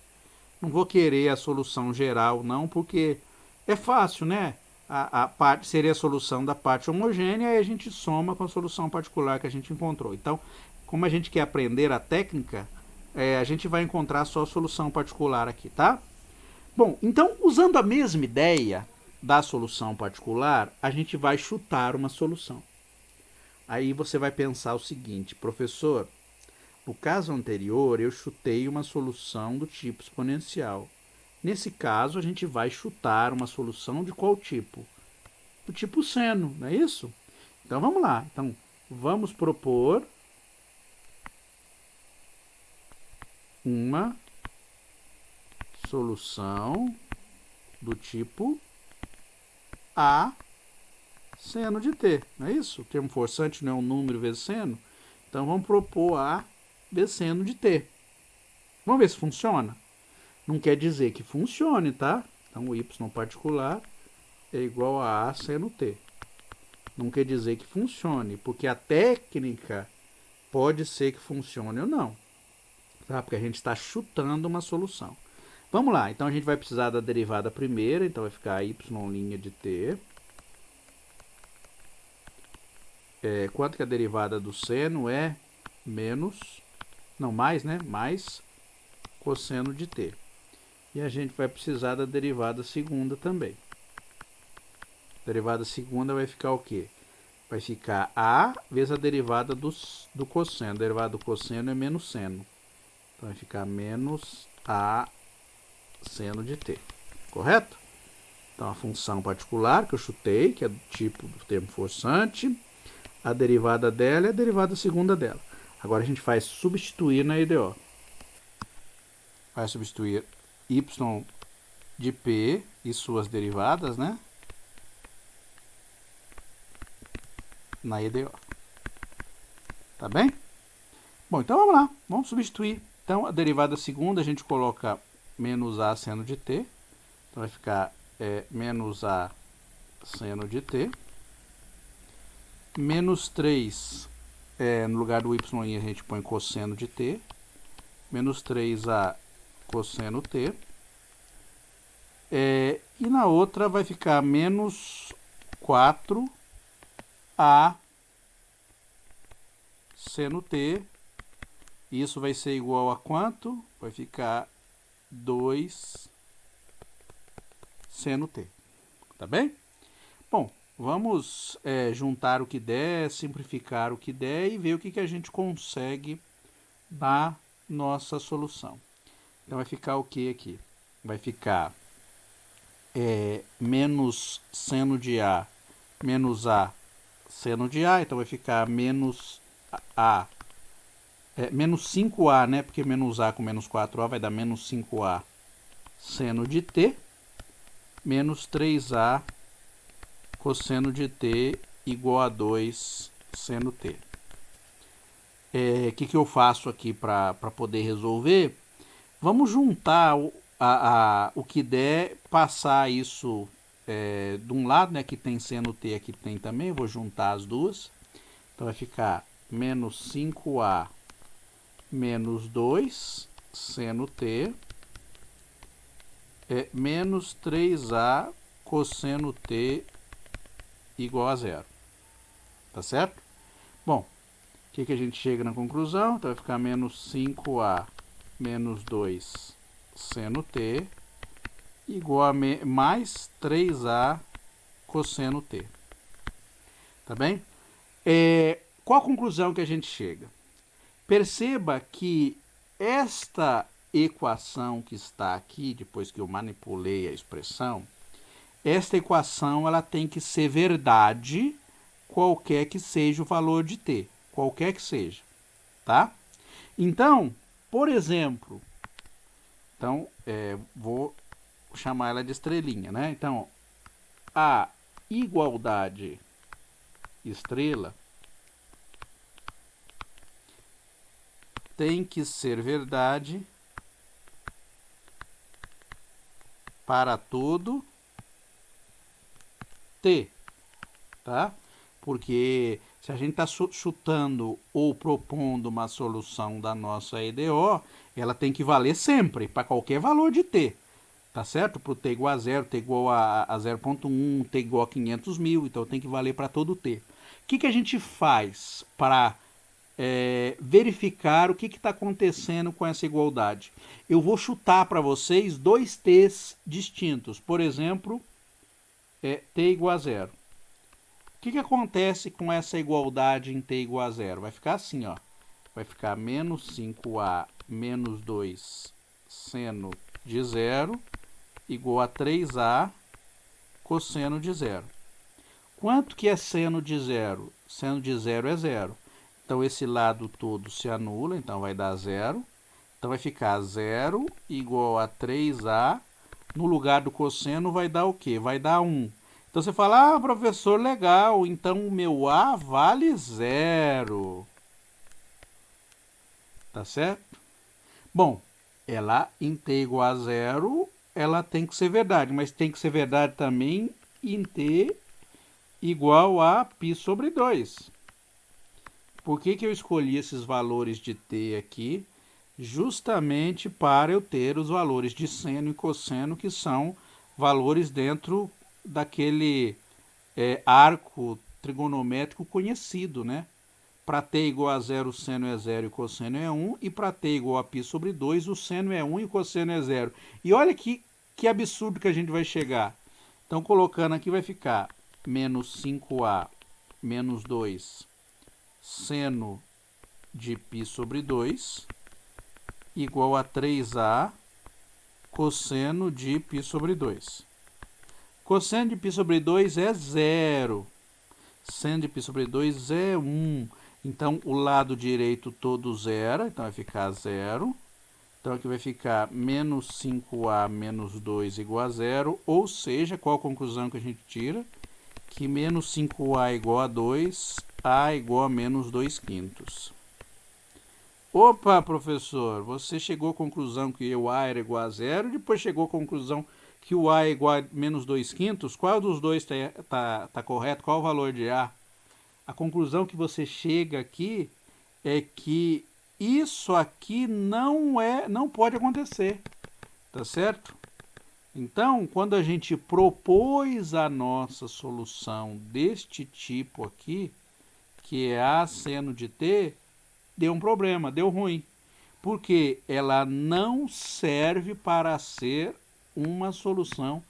Speaker 1: Não vou querer a solução geral, não, porque é fácil, né? A parte seria a solução da parte homogênea e a gente soma com a solução particular que a gente encontrou. Então, como a gente quer aprender a técnica, a gente vai encontrar só a solução particular aqui, tá? Bom, então, usando a mesma ideia da solução particular, a gente vai chutar uma solução. Aí você vai pensar o seguinte, professor, no caso anterior eu chutei uma solução do tipo exponencial. Nesse caso, a gente vai chutar uma solução de qual tipo? Do tipo seno, não é isso? Então, vamos lá. Então, vamos propor uma solução do tipo A seno de t, não é isso? O termo forçante não é um número vezes seno. Então, vamos propor A vezes seno de t. Vamos ver se funciona? Não quer dizer que funcione, tá? Então, o y particular é igual a A seno t. Não quer dizer que funcione, porque a técnica pode ser que funcione ou não, tá? Porque a gente está chutando uma solução. Vamos lá, então a gente vai precisar da derivada primeira, então vai ficar y' de t. Quanto que a derivada do seno é mais, né? Mais cosseno de t. E a gente vai precisar da derivada segunda também. A derivada segunda vai ficar o quê? Vai ficar A vezes a derivada do cosseno. A derivada do cosseno é menos seno. Então vai ficar menos A seno de t. Correto? Então a função particular que eu chutei, que é do tipo do termo forçante, a derivada dela é a derivada segunda dela. Agora a gente vai substituir na EDO. Vai substituir y de p e suas derivadas, né? Na EDO. Tá bem? Bom, então vamos lá. Vamos substituir. Então, a derivada segunda a gente coloca menos A seno de t. Então, vai ficar menos A seno de t. Menos 3, no lugar do y a gente põe cosseno de t. Menos 3A cosseno t. E na outra vai ficar menos 4A seno t. Isso vai ser igual a quanto? Vai ficar 2 seno t. Tá bem? Bom, vamos juntar o que der, simplificar o que der e ver o que a gente consegue na nossa solução. Então, vai ficar o que aqui? Vai ficar menos seno de A menos A seno de A. Então, vai ficar menos A. Menos 5A, né? Porque menos A com menos 4A vai dar menos 5A seno de t. Menos 3A cosseno de t igual a 2 seno t. O que eu faço aqui para poder resolver? Vamos juntar o que der, passar isso de um lado, né, que tem seno t, aqui tem também, vou juntar as duas. Então vai ficar menos 5A menos 2 seno t menos 3A cosseno t igual a 0. Tá certo? Bom, o que a gente chega na conclusão? Então vai ficar menos 5a menos 2 seno t igual a mais 3a cosseno t. Tá bem? Qual a conclusão que a gente chega? Perceba que esta equação que está aqui, depois que eu manipulei a expressão, esta equação ela tem que ser verdade, qualquer que seja o valor de t, qualquer que seja, tá? Então, por exemplo, vou chamar ela de estrelinha, né? Então, a igualdade estrela tem que ser verdade para todo t, tá? Porque se a gente está chutando ou propondo uma solução da nossa EDO, ela tem que valer sempre, para qualquer valor de t, tá certo? Para o t igual a 0, t igual a 0,1, t igual a 500 mil, então tem que valer para todo t. O que a gente faz para verificar o que está acontecendo com essa igualdade? Eu vou chutar para vocês dois t's distintos. Por exemplo, t igual a 0. O que acontece com essa igualdade em t igual a 0? Vai ficar assim, ó. Vai ficar menos 5a menos 2 seno de 0 igual a 3a cosseno de 0. Quanto que é seno de 0? Seno de 0 é 0. Então, esse lado todo se anula, então vai dar 0. Então, vai ficar 0 igual a 3a. No lugar do cosseno vai dar o quê? Vai dar 1. Então, você fala, professor, legal, então o meu a vale 0. Tá certo? Bom, ela em t igual a 0, ela tem que ser verdade, mas tem que ser verdade também em t igual a π sobre 2. Por que eu escolhi esses valores de t aqui? Justamente para eu ter os valores de seno e cosseno, que são valores dentro daquele arco trigonométrico conhecido, né? Para t igual a 0, o seno é 0 e o cosseno é 1. E para t igual a π sobre 2, o seno é 1 e o cosseno é 0. E olha que absurdo que a gente vai chegar. Então, colocando aqui, vai ficar menos 5a menos 2 seno de π sobre 2 igual a 3a cosseno de π sobre 2. Cosseno de π sobre 2 é 0. Seno de π sobre 2 é 1. Então, o lado direito todo zero, então vai ficar 0. Então, aqui vai ficar menos 5a menos 2 igual a 0. Ou seja, qual a conclusão que a gente tira? Que menos 5a igual a 2, a igual a menos 2/5. Opa, professor, você chegou à conclusão que o a era igual a 0, depois chegou à conclusão que o a é igual a menos 2/5. Qual dos dois tá correto? Qual o valor de a? A conclusão que você chega aqui é que isso aqui não pode acontecer, tá certo? Então, quando a gente propôs a nossa solução deste tipo aqui, que é a seno de t, deu um problema, deu ruim, porque ela não serve para ser uma solução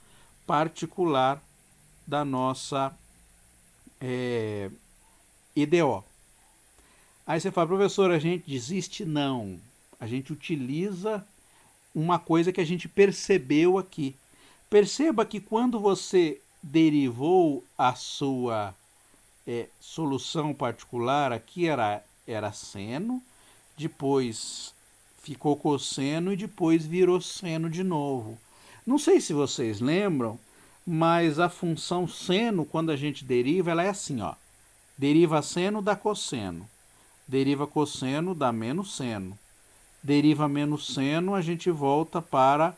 Speaker 1: particular da nossa EDO. Aí você fala, professor, a gente desiste? Não. A gente utiliza uma coisa que a gente percebeu aqui. Perceba que quando você derivou a sua solução particular, aqui era seno, depois ficou cosseno e depois virou seno de novo. Não sei se vocês lembram, mas a função seno, quando a gente deriva, ela é assim, ó. Deriva seno dá cosseno. Deriva cosseno dá menos seno. Deriva menos seno, a gente volta para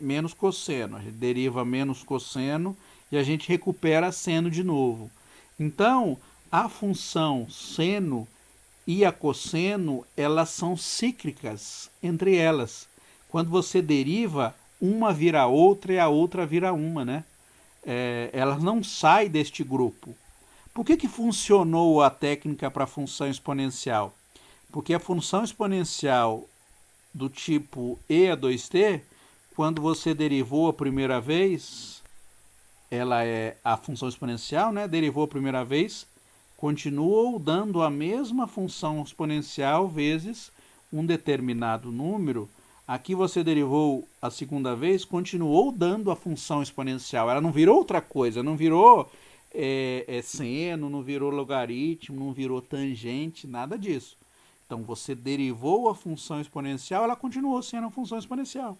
Speaker 1: menos cosseno. A gente deriva menos cosseno e a gente recupera seno de novo. Então, a função seno e a cosseno, elas são cíclicas entre elas. Quando você deriva, uma vira outra e a outra vira uma, né? Elas não saem deste grupo. Por que funcionou a técnica para a função exponencial? Porque a função exponencial do tipo e a 2t, quando você derivou a primeira vez, ela é a função exponencial, né? Derivou a primeira vez, continuou dando a mesma função exponencial vezes um determinado número. Aqui você derivou a segunda vez, continuou dando a função exponencial. Ela não virou outra coisa, não virou seno, não virou logaritmo, não virou tangente, nada disso. Então você derivou a função exponencial, ela continuou sendo a função exponencial.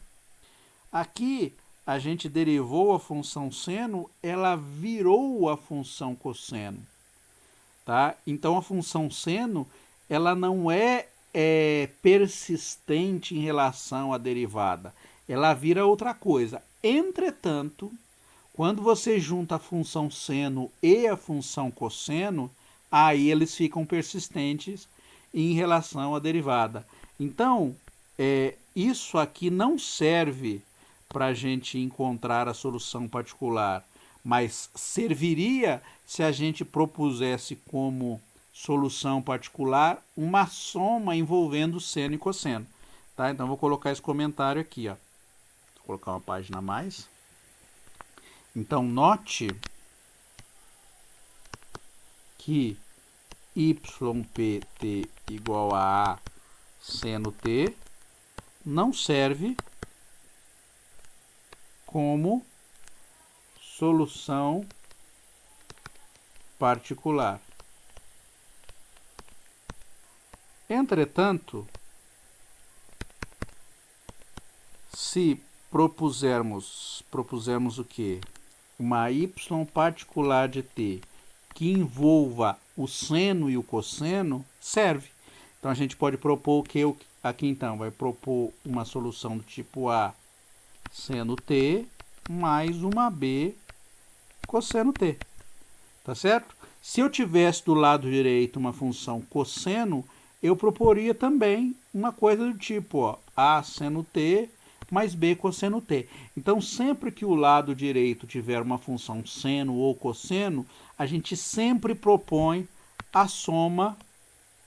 Speaker 1: Aqui a gente derivou a função seno, ela virou a função cosseno. Tá? Então a função seno ela não é persistente em relação à derivada, ela vira outra coisa. Entretanto, quando você junta a função seno e a função cosseno, aí eles ficam persistentes em relação à derivada. Então, isso aqui não serve para a gente encontrar a solução particular, mas serviria se a gente propusesse como solução particular uma soma envolvendo seno e cosseno. Tá? Então, vou colocar esse comentário aqui. Ó. Vou colocar uma página a mais. Então, note que ypt igual a seno t não serve como solução particular. Entretanto, se propusermos o quê? Uma y particular de t que envolva o seno e o cosseno, serve. Então a gente pode propor o que aqui então vai propor uma solução do tipo A seno t mais uma b cosseno t. Tá certo? Se eu tivesse do lado direito uma função cosseno, eu proporia também uma coisa do tipo ó, A seno t mais b cosseno t. Então, sempre que o lado direito tiver uma função seno ou cosseno, a gente sempre propõe a soma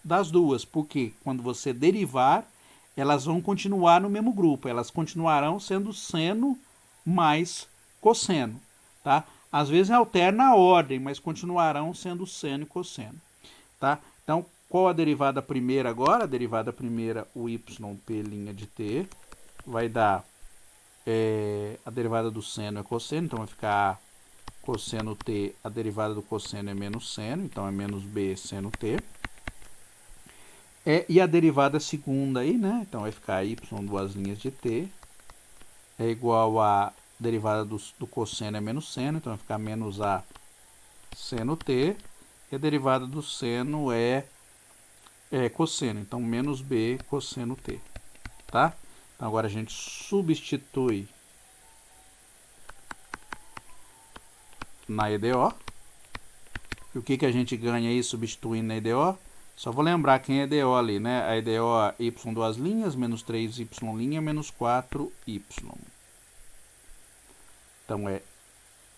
Speaker 1: das duas, porque quando você derivar, elas vão continuar no mesmo grupo, elas continuarão sendo seno mais cosseno. Tá? Às vezes alterna a ordem, mas continuarão sendo seno e cosseno. Tá? Então, qual a derivada primeira agora? A derivada primeira, o yp' de t, vai dar a derivada do seno é cosseno, então vai ficar cosseno t, a derivada do cosseno é menos seno, então é menos b seno t. E a derivada segunda aí, né? Então vai ficar y, duas linhas de t, é igual a derivada do cosseno é menos seno, então vai ficar menos a seno t, e a derivada do seno é cosseno, então menos b cosseno t, tá? Então agora a gente substitui na EDO. E o que a gente ganha aí substituindo na EDO? Só vou lembrar quem é EDO ali, né? A EDO é y duas linhas, menos 3y', menos 4y. Então é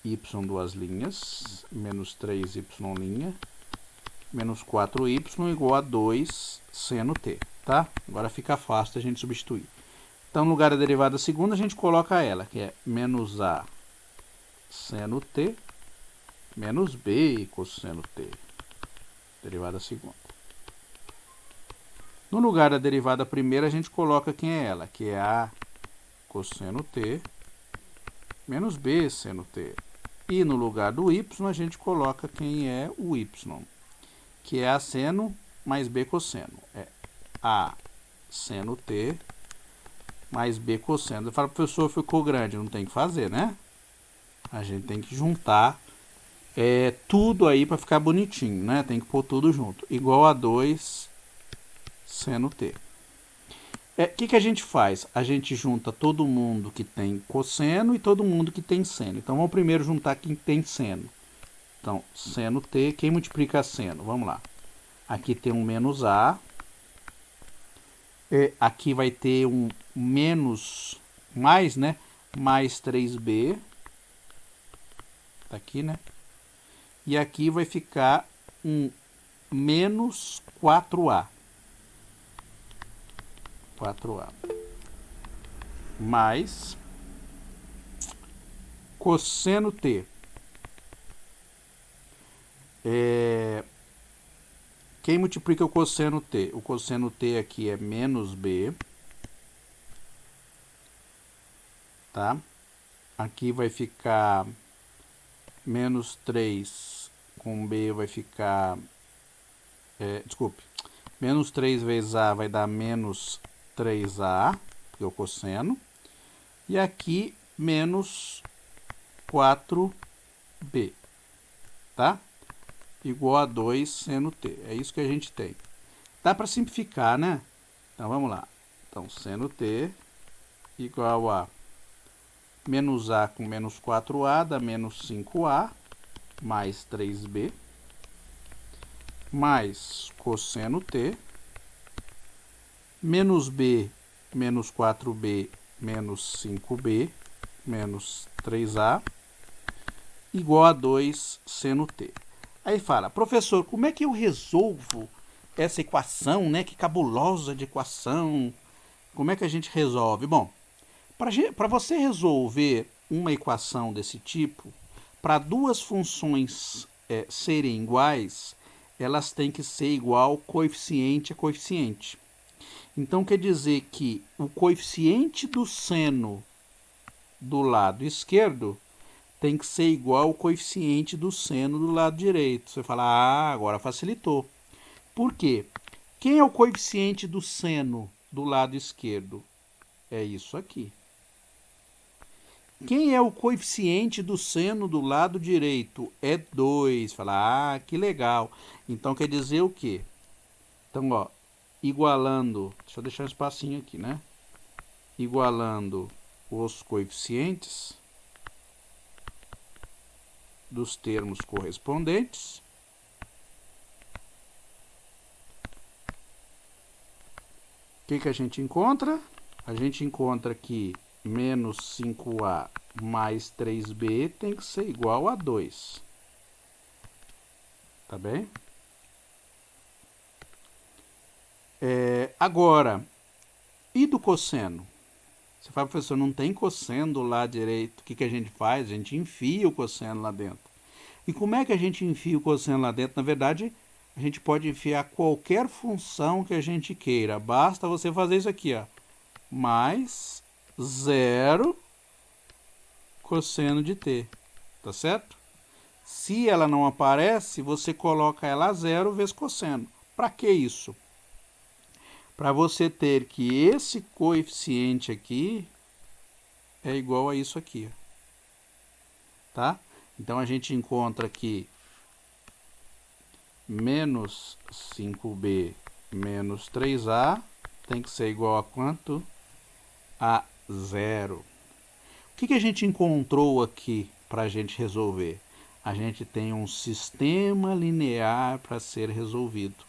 Speaker 1: y duas linhas, menos 3y', menos 4y igual a 2 seno t, tá? Agora fica fácil a gente substituir. Então, no lugar da derivada segunda, a gente coloca ela, que é menos a seno t, menos b cosseno t. Derivada segunda. No lugar da derivada primeira, a gente coloca quem é ela, que é a cosseno t, menos b seno t. E no lugar do y, a gente coloca quem é o y, que é a seno mais b cosseno. É a seno t mais b cosseno. Eu falo, professor, ficou grande, não tem que fazer, né? A gente tem que juntar tudo aí para ficar bonitinho, né? Tem que pôr tudo junto. Igual a 2 seno t. O que a gente faz? A gente junta todo mundo que tem cosseno e todo mundo que tem seno. Então, vamos primeiro juntar quem tem seno. Então, seno t, quem multiplica seno? Vamos lá. Aqui tem um menos a. Aqui vai ter um menos, mais, né? Mais 3b. Tá aqui, né? E aqui vai ficar um menos 4A. 4A. Mais cosseno T. Quem multiplica o cosseno T? O cosseno T aqui é menos B. Tá? Aqui vai ficar menos 3 com B vai ficar... desculpe. Menos 3 vezes A vai dar menos 3A, porque é o cosseno. E aqui menos 4B. Tá? Igual a 2 seno T. É isso que a gente tem. Dá para simplificar, né? Então, vamos lá. Então, seno T igual a menos A com menos 4A dá menos 5A mais 3B mais cosseno T menos B menos 4B menos 5B menos 3A igual a 2 seno T. Aí fala, professor, como é que eu resolvo essa equação, né? Que cabulosa de equação. Como é que a gente resolve? Bom, para você resolver uma equação desse tipo, para duas funções serem iguais, elas têm que ser igual coeficiente a coeficiente. Então, quer dizer que o coeficiente do seno do lado esquerdo tem que ser igual ao coeficiente do seno do lado direito. Você fala, agora facilitou. Por quê? Quem é o coeficiente do seno do lado esquerdo? É isso aqui. Quem é o coeficiente do seno do lado direito? É 2. Fala, que legal. Então, quer dizer o quê? Então, ó, igualando... Deixa eu deixar um espacinho aqui, né? Igualando os coeficientes dos termos correspondentes. O que a gente encontra? A gente encontra que menos 5A mais 3B tem que ser igual a 2. Tá bem? Agora, e do cosseno? Você fala, professor, não tem cosseno do lado direito. O que a gente faz? A gente enfia o cosseno lá dentro. E como é que a gente enfia o cosseno lá dentro? Na verdade, a gente pode enfiar qualquer função que a gente queira. Basta você fazer isso aqui, ó. Mais 0 cosseno de t. Tá certo? Se ela não aparece, você coloca ela a 0 vezes cosseno. Para que isso? Para você ter que esse coeficiente aqui é igual a isso aqui. Tá? Então, a gente encontra aqui menos 5B menos 3A tem que ser igual a quanto? A 0. O que a gente encontrou aqui para a gente resolver? A gente tem um sistema linear para ser resolvido.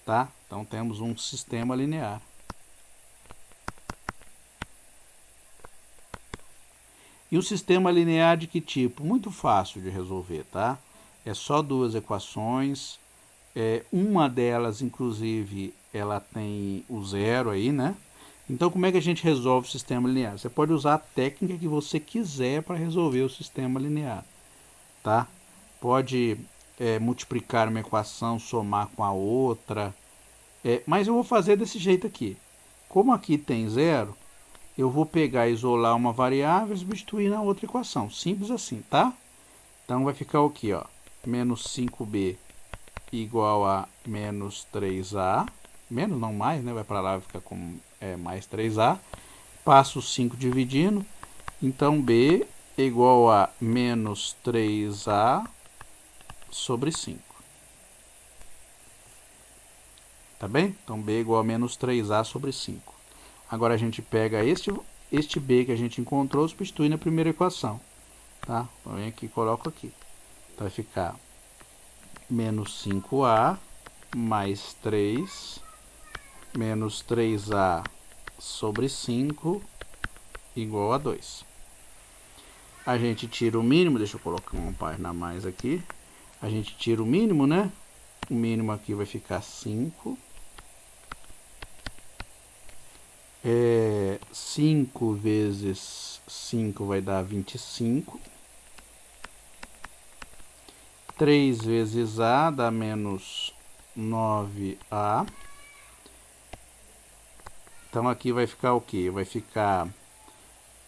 Speaker 1: Tá? Então, temos um sistema linear. E o sistema linear de que tipo? Muito fácil de resolver, tá? É só duas equações. Uma delas, inclusive, ela tem o zero aí, né? Então, como é que a gente resolve o sistema linear? Você pode usar a técnica que você quiser para resolver o sistema linear, tá? Pode multiplicar uma equação, somar com a outra. Mas eu vou fazer desse jeito aqui. Como aqui tem zero, eu vou pegar e isolar uma variável e substituir na outra equação. Simples assim, tá? Então, vai ficar o quê? Ó? Menos 5B igual a menos 3A. Menos, não mais, né? Vai para lá, vai ficar com mais 3A. Passo 5 dividindo. Então, B é igual a menos 3A sobre 5. Tá bem? Então, B é igual a menos 3A sobre 5. Agora, a gente pega este B que a gente encontrou e substitui na primeira equação. Tá? Então, vem aqui e coloco aqui. Então, vai ficar menos 5A mais 3 menos 3A sobre 5 igual a 2. A gente tira o mínimo, deixa eu colocar uma página a mais aqui. A gente tira o mínimo, né? O mínimo aqui vai ficar 5. 5 vezes 5 vai dar 25. 3 vezes A dá menos 9A. Então aqui vai ficar o quê? Vai ficar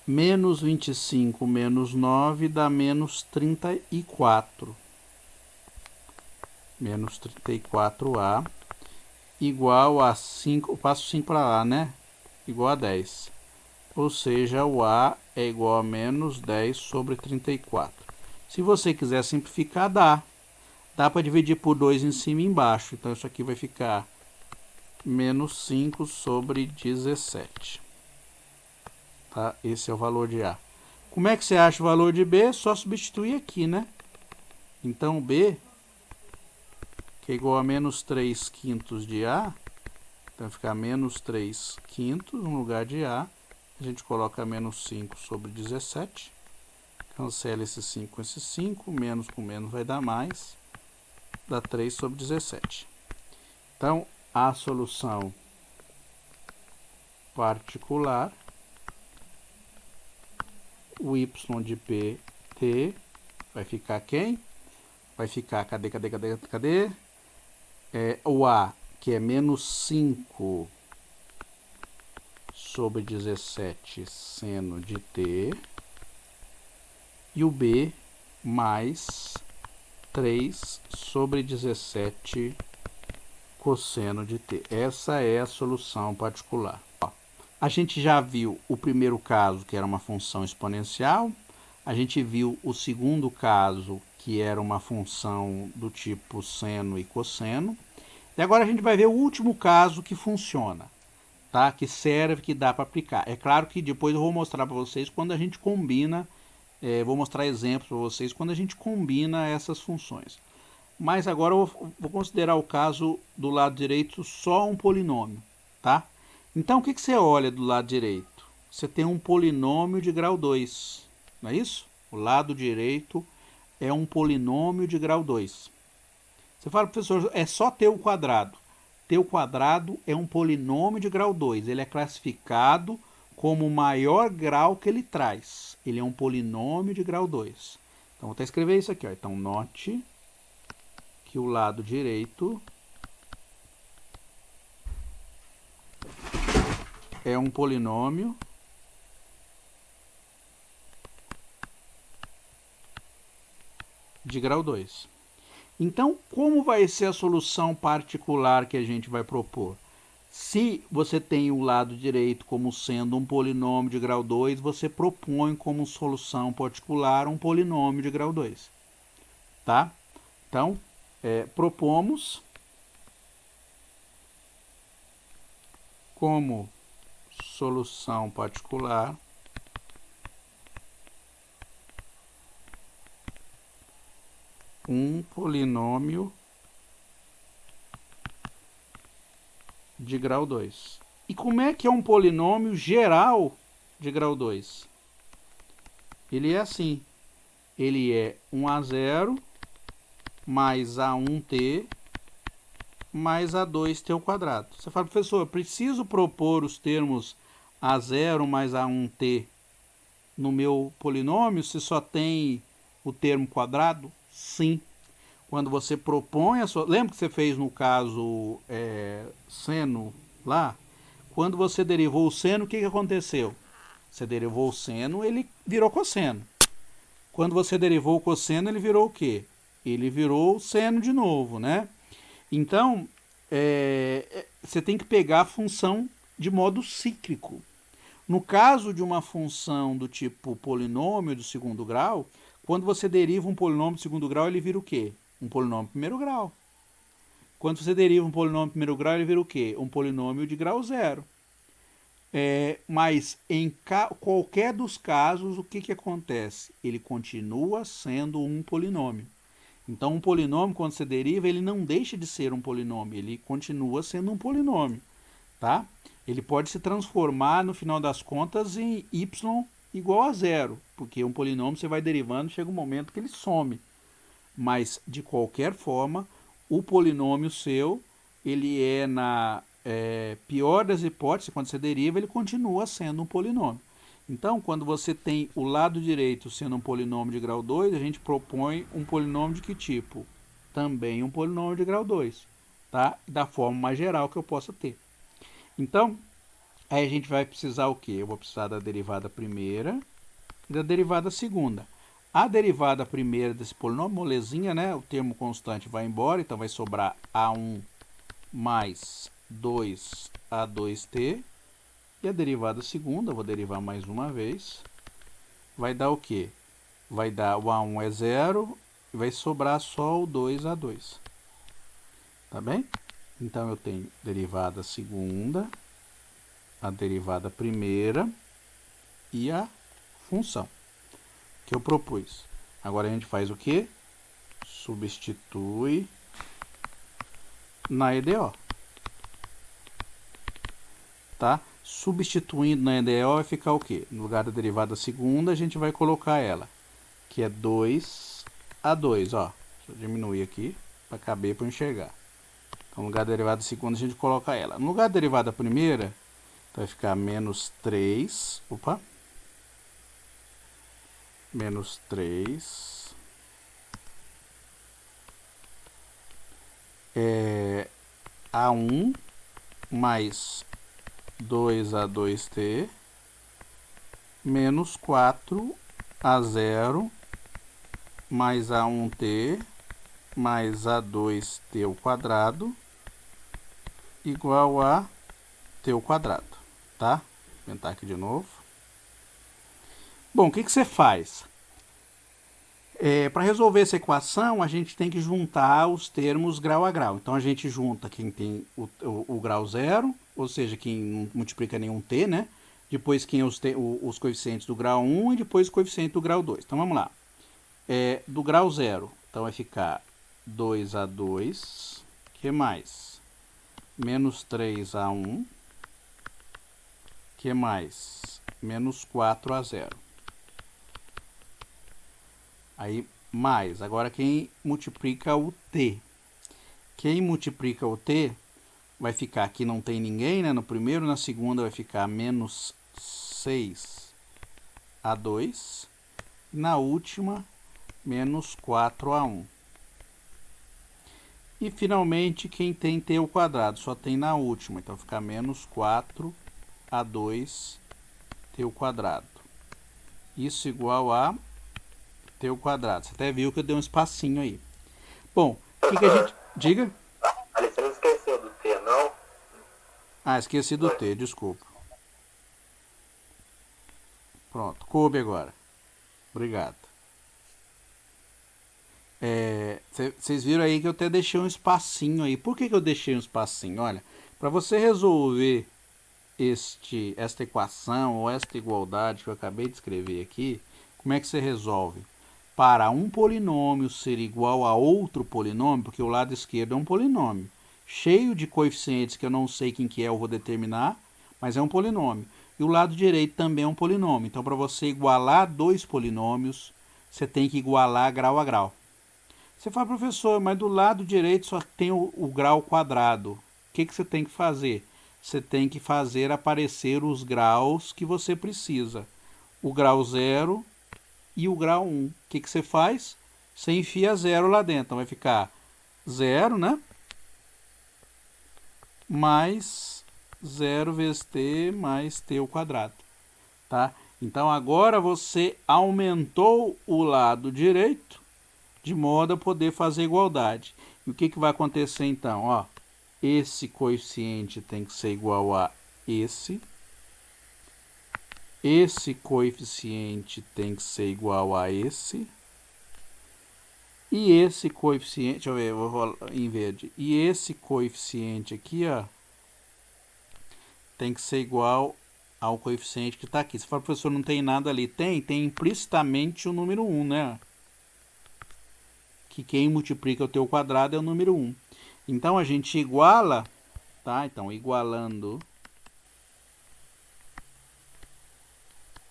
Speaker 1: menos 25 menos 9 dá menos 34. Menos 34A igual a 5, eu passo 5 para lá, né? Igual a 10. Ou seja, o A é igual a menos 10 sobre 34. Se você quiser simplificar, dá. Dá para dividir por 2 em cima e embaixo. Então isso aqui vai ficar menos 5 sobre 17. Tá? Esse é o valor de A. Como é que você acha o valor de B? É só substituir aqui, né? Então B, que é igual a menos 3 quintos de A, então vai ficar menos 3 quintos no lugar de A. A gente coloca menos 5 sobre 17. Cancela esse 5 com esse 5. Menos com menos vai dar mais. Dá 3 sobre 17. Então, a solução particular, o y de pt vai ficar quem? Vai ficar, cadê? O A, que é menos 5 sobre 17 seno de t, e o B mais 3 sobre 17 cosseno de t. Essa é a solução particular. A gente já viu o primeiro caso, que era uma função exponencial. A gente viu o segundo caso, que era uma função do tipo seno e cosseno. E agora a gente vai ver o último caso que funciona, tá? Que serve, que dá para aplicar. É claro que depois eu vou mostrar para vocês quando a gente combina, vou mostrar exemplos para vocês quando a gente combina essas funções. Mas agora eu vou considerar o caso do lado direito só um polinômio, tá? Então, o que você olha do lado direito? Você tem um polinômio de grau 2, não é isso? O lado direito é um polinômio de grau 2. Você fala, professor, é só ter o quadrado. Ter o quadrado é um polinômio de grau 2. Ele é classificado como o maior grau que ele traz. Ele é um polinômio de grau 2. Então, vou até escrever isso aqui. Ó. Então, note que o lado direito é um polinômio de grau 2. Então, como vai ser a solução particular que a gente vai propor? Se você tem o lado direito como sendo um polinômio de grau 2, você propõe como solução particular um polinômio de grau 2. Tá? Então, propomos como solução particular um polinômio de grau 2. E como é que é um polinômio geral de grau 2? Ele é assim. Ele é 1A0 mais A1T mais A2T ao quadrado. Você fala, professor, preciso propor os termos A0 mais A1T no meu polinômio se só tem o termo quadrado? Sim. Quando você propõe a sua... Lembra que você fez no caso seno lá? Quando você derivou o seno, o que aconteceu? Você derivou o seno, ele virou cosseno. Quando você derivou o cosseno, ele virou o quê? Ele virou seno de novo, né? Então, você tem que pegar a função de modo cíclico. No caso de uma função do tipo polinômio do segundo grau, quando você deriva um polinômio de segundo grau, ele vira o quê? Um polinômio de primeiro grau. Quando você deriva um polinômio de primeiro grau, ele vira o quê? Um polinômio de grau 0. Mas em qualquer dos casos, o que acontece? Ele continua sendo um polinômio. Então, um polinômio, quando você deriva, ele não deixa de ser um polinômio, ele continua sendo um polinômio, tá? Ele pode se transformar, no final das contas, em y igual a 0, porque um polinômio você vai derivando, chega um momento que ele some. Mas, de qualquer forma, o polinômio seu, ele é na pior das hipóteses, quando você deriva, ele continua sendo um polinômio. Então, quando você tem o lado direito sendo um polinômio de grau 2, a gente propõe um polinômio de que tipo? Também um polinômio de grau 2, tá? Da forma mais geral que eu possa ter. Então, aí a gente vai precisar o quê? Eu vou precisar da derivada primeira e da derivada segunda. A derivada primeira desse polinômio, molezinha, né? O termo constante vai embora, então vai sobrar A1 mais 2A2t. E a derivada segunda, vou derivar mais uma vez, vai dar o quê? Vai dar o A1 é 0 e vai sobrar só o 2A2. Tá bem? Então eu tenho derivada segunda, a derivada primeira e a função que eu propus. Agora a gente faz o quê? Substitui na EDO. Tá? Substituindo na EDO vai ficar o quê? No lugar da derivada segunda, a gente vai colocar ela, que é 2A2, ó. Deixa eu diminuir aqui para caber para enxergar. Então, no lugar da derivada segunda, a gente coloca ela. No lugar da derivada primeira, vai ficar menos 3, menos 3, A1 mais 2A2t menos 4A0 mais A1t mais A2t ao quadrado igual a t ao quadrado, tá? Vou inventar aqui de novo. Bom, o que você faz? Para resolver essa equação, a gente tem que juntar os termos grau a grau. Então, a gente junta quem tem o grau 0, ou seja, quem não multiplica nenhum t, né? Depois quem os coeficientes do grau 1 e depois o coeficiente do grau 2. Então, vamos lá. Do grau 0, então vai ficar 2A2, que mais? Menos 3A1, que mais? Menos 4A0. Aí, mais. Agora, quem multiplica o t? Quem multiplica o t vai ficar, aqui não tem ninguém, né? No primeiro, na segunda vai ficar menos 6A2. Na última, menos 4A1. E, finalmente, quem tem t ao quadrado? Só tem na última, então fica menos 4A2 t ao quadrado. Isso igual a t ao quadrado. Você até viu que eu dei um espacinho aí. Bom, o que a gente... Diga.
Speaker 2: Ali, você não esqueceu do T, não?
Speaker 1: Ah, esqueci do t, desculpa. Pronto, coube agora. Obrigado. Vocês viram aí que eu até deixei um espacinho aí. Por que eu deixei um espacinho? Olha, para você resolver esta equação ou esta igualdade que eu acabei de escrever aqui, como é que você resolve? Para um polinômio ser igual a outro polinômio, porque o lado esquerdo é um polinômio, cheio de coeficientes que eu não sei quem que é, eu vou determinar, mas é um polinômio. E o lado direito também é um polinômio. Então, para você igualar dois polinômios, você tem que igualar grau a grau. Você fala, professor, mas do lado direito só tem o grau quadrado. O que você tem que fazer? Você tem que fazer aparecer os graus que você precisa. O grau 0 e o grau 1. O que você faz? Você enfia 0 lá dentro. Então vai ficar 0, né? Mais 0 vezes t mais t ao quadrado. Tá? Então agora você aumentou o lado direito de modo a poder fazer igualdade. E o que vai acontecer então? Ó, esse coeficiente tem que ser igual a esse. Esse coeficiente tem que ser igual a esse. E esse coeficiente, deixa eu ver, eu vou rolar em verde. E esse coeficiente aqui, ó, tem que ser igual ao coeficiente que está aqui. Se for, professor, não tem nada ali. Tem implicitamente o número 1, né? Que quem multiplica o teu quadrado é o número 1. Então, a gente iguala, tá? Então, igualando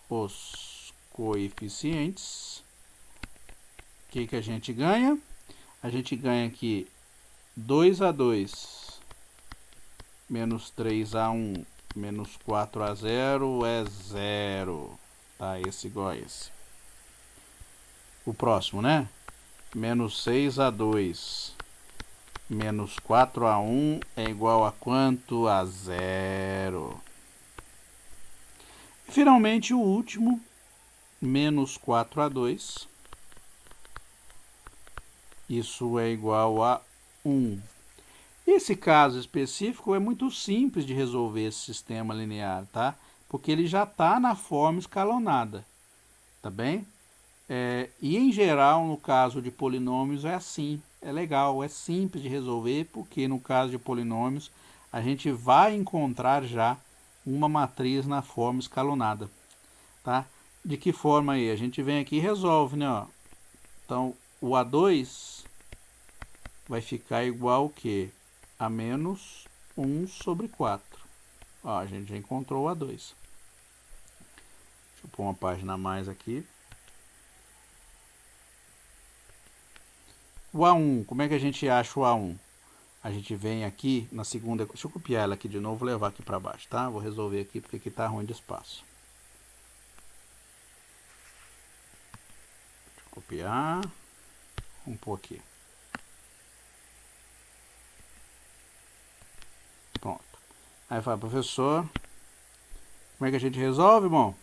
Speaker 1: os coeficientes, o que a gente ganha? a gente ganha aqui 2A2 menos 3A1 menos 4A0 é 0. Tá, esse igual a esse. O próximo, né? Menos 6A2 menos 4A1 é igual a quanto? A 0. E finalmente o último, menos 4A2. Isso é igual a 1. Esse caso específico é muito simples de resolver esse sistema linear, tá? Porque ele já está na forma escalonada, tá bem? E em geral, no caso de polinômios, é assim. É legal, é simples de resolver, porque no caso de polinômios, a gente vai encontrar já uma matriz na forma escalonada, tá? De que forma aí? A gente vem aqui e resolve, né? Ó. Então, o A2 vai ficar igual ao quê? A menos 1 sobre 4. Ó, a gente já encontrou o A2. Deixa eu pôr uma página a mais aqui. O A1, como é que a gente acha o A1? A gente vem aqui na segunda... Deixa eu copiar ela aqui de novo, vou levar aqui para baixo, tá? Vou resolver aqui porque aqui tá ruim de espaço. Deixa eu copiar. Vamos pôr aqui. Pronto. Aí fala, professor, como é que a gente resolve, bom?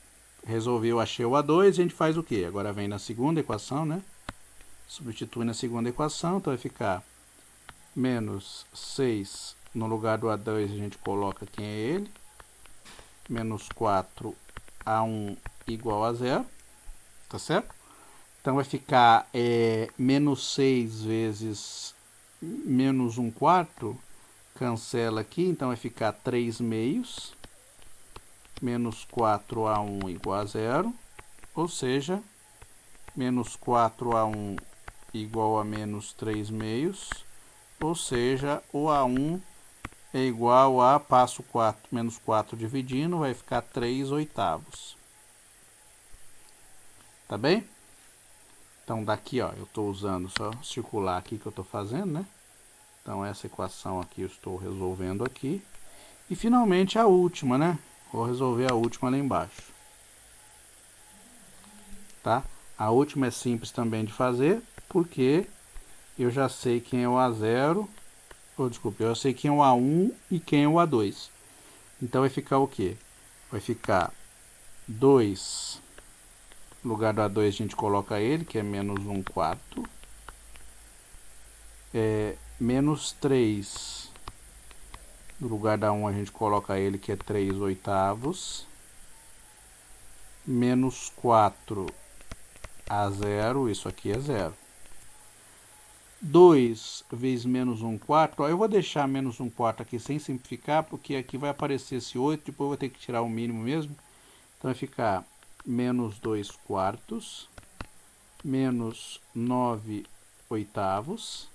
Speaker 1: Resolveu, achei o A2, a gente faz o quê? Agora vem na segunda equação, né? Substitui na segunda equação, então vai ficar menos 6, no lugar do A2 a gente coloca quem é ele, menos 4A1 igual a 0, tá certo? Então vai ficar menos 6 vezes menos 1 quarto, cancela aqui, então vai ficar 3 meios, menos 4A1 igual a 0, ou seja, menos 4A1 igual a menos 3 meios, ou seja, o A1 é igual a, passo 4, menos 4 dividindo, vai ficar 3 oitavos. Tá bem? Então daqui, ó, eu estou usando só circular aqui que eu estou fazendo, né? Então essa equação aqui eu estou resolvendo aqui. E finalmente a última, né? Vou resolver a última lá embaixo. Tá? A última é simples também de fazer, porque eu já sei quem é o A0, ou desculpa, eu sei quem é o A1 e quem é o A2. Então vai ficar o quê? Vai ficar 2, no lugar do A2 a gente coloca ele, que é menos 1 quarto, menos 3, no lugar da 1 a gente coloca ele, que é 3 oitavos, menos 4 a 0, isso aqui é 0. 2 vezes menos 1 quarto, ó, eu vou deixar menos 1 quarto aqui sem simplificar, porque aqui vai aparecer esse 8, depois eu vou ter que tirar o mínimo mesmo. Então vai ficar menos 2 quartos, menos 9 oitavos,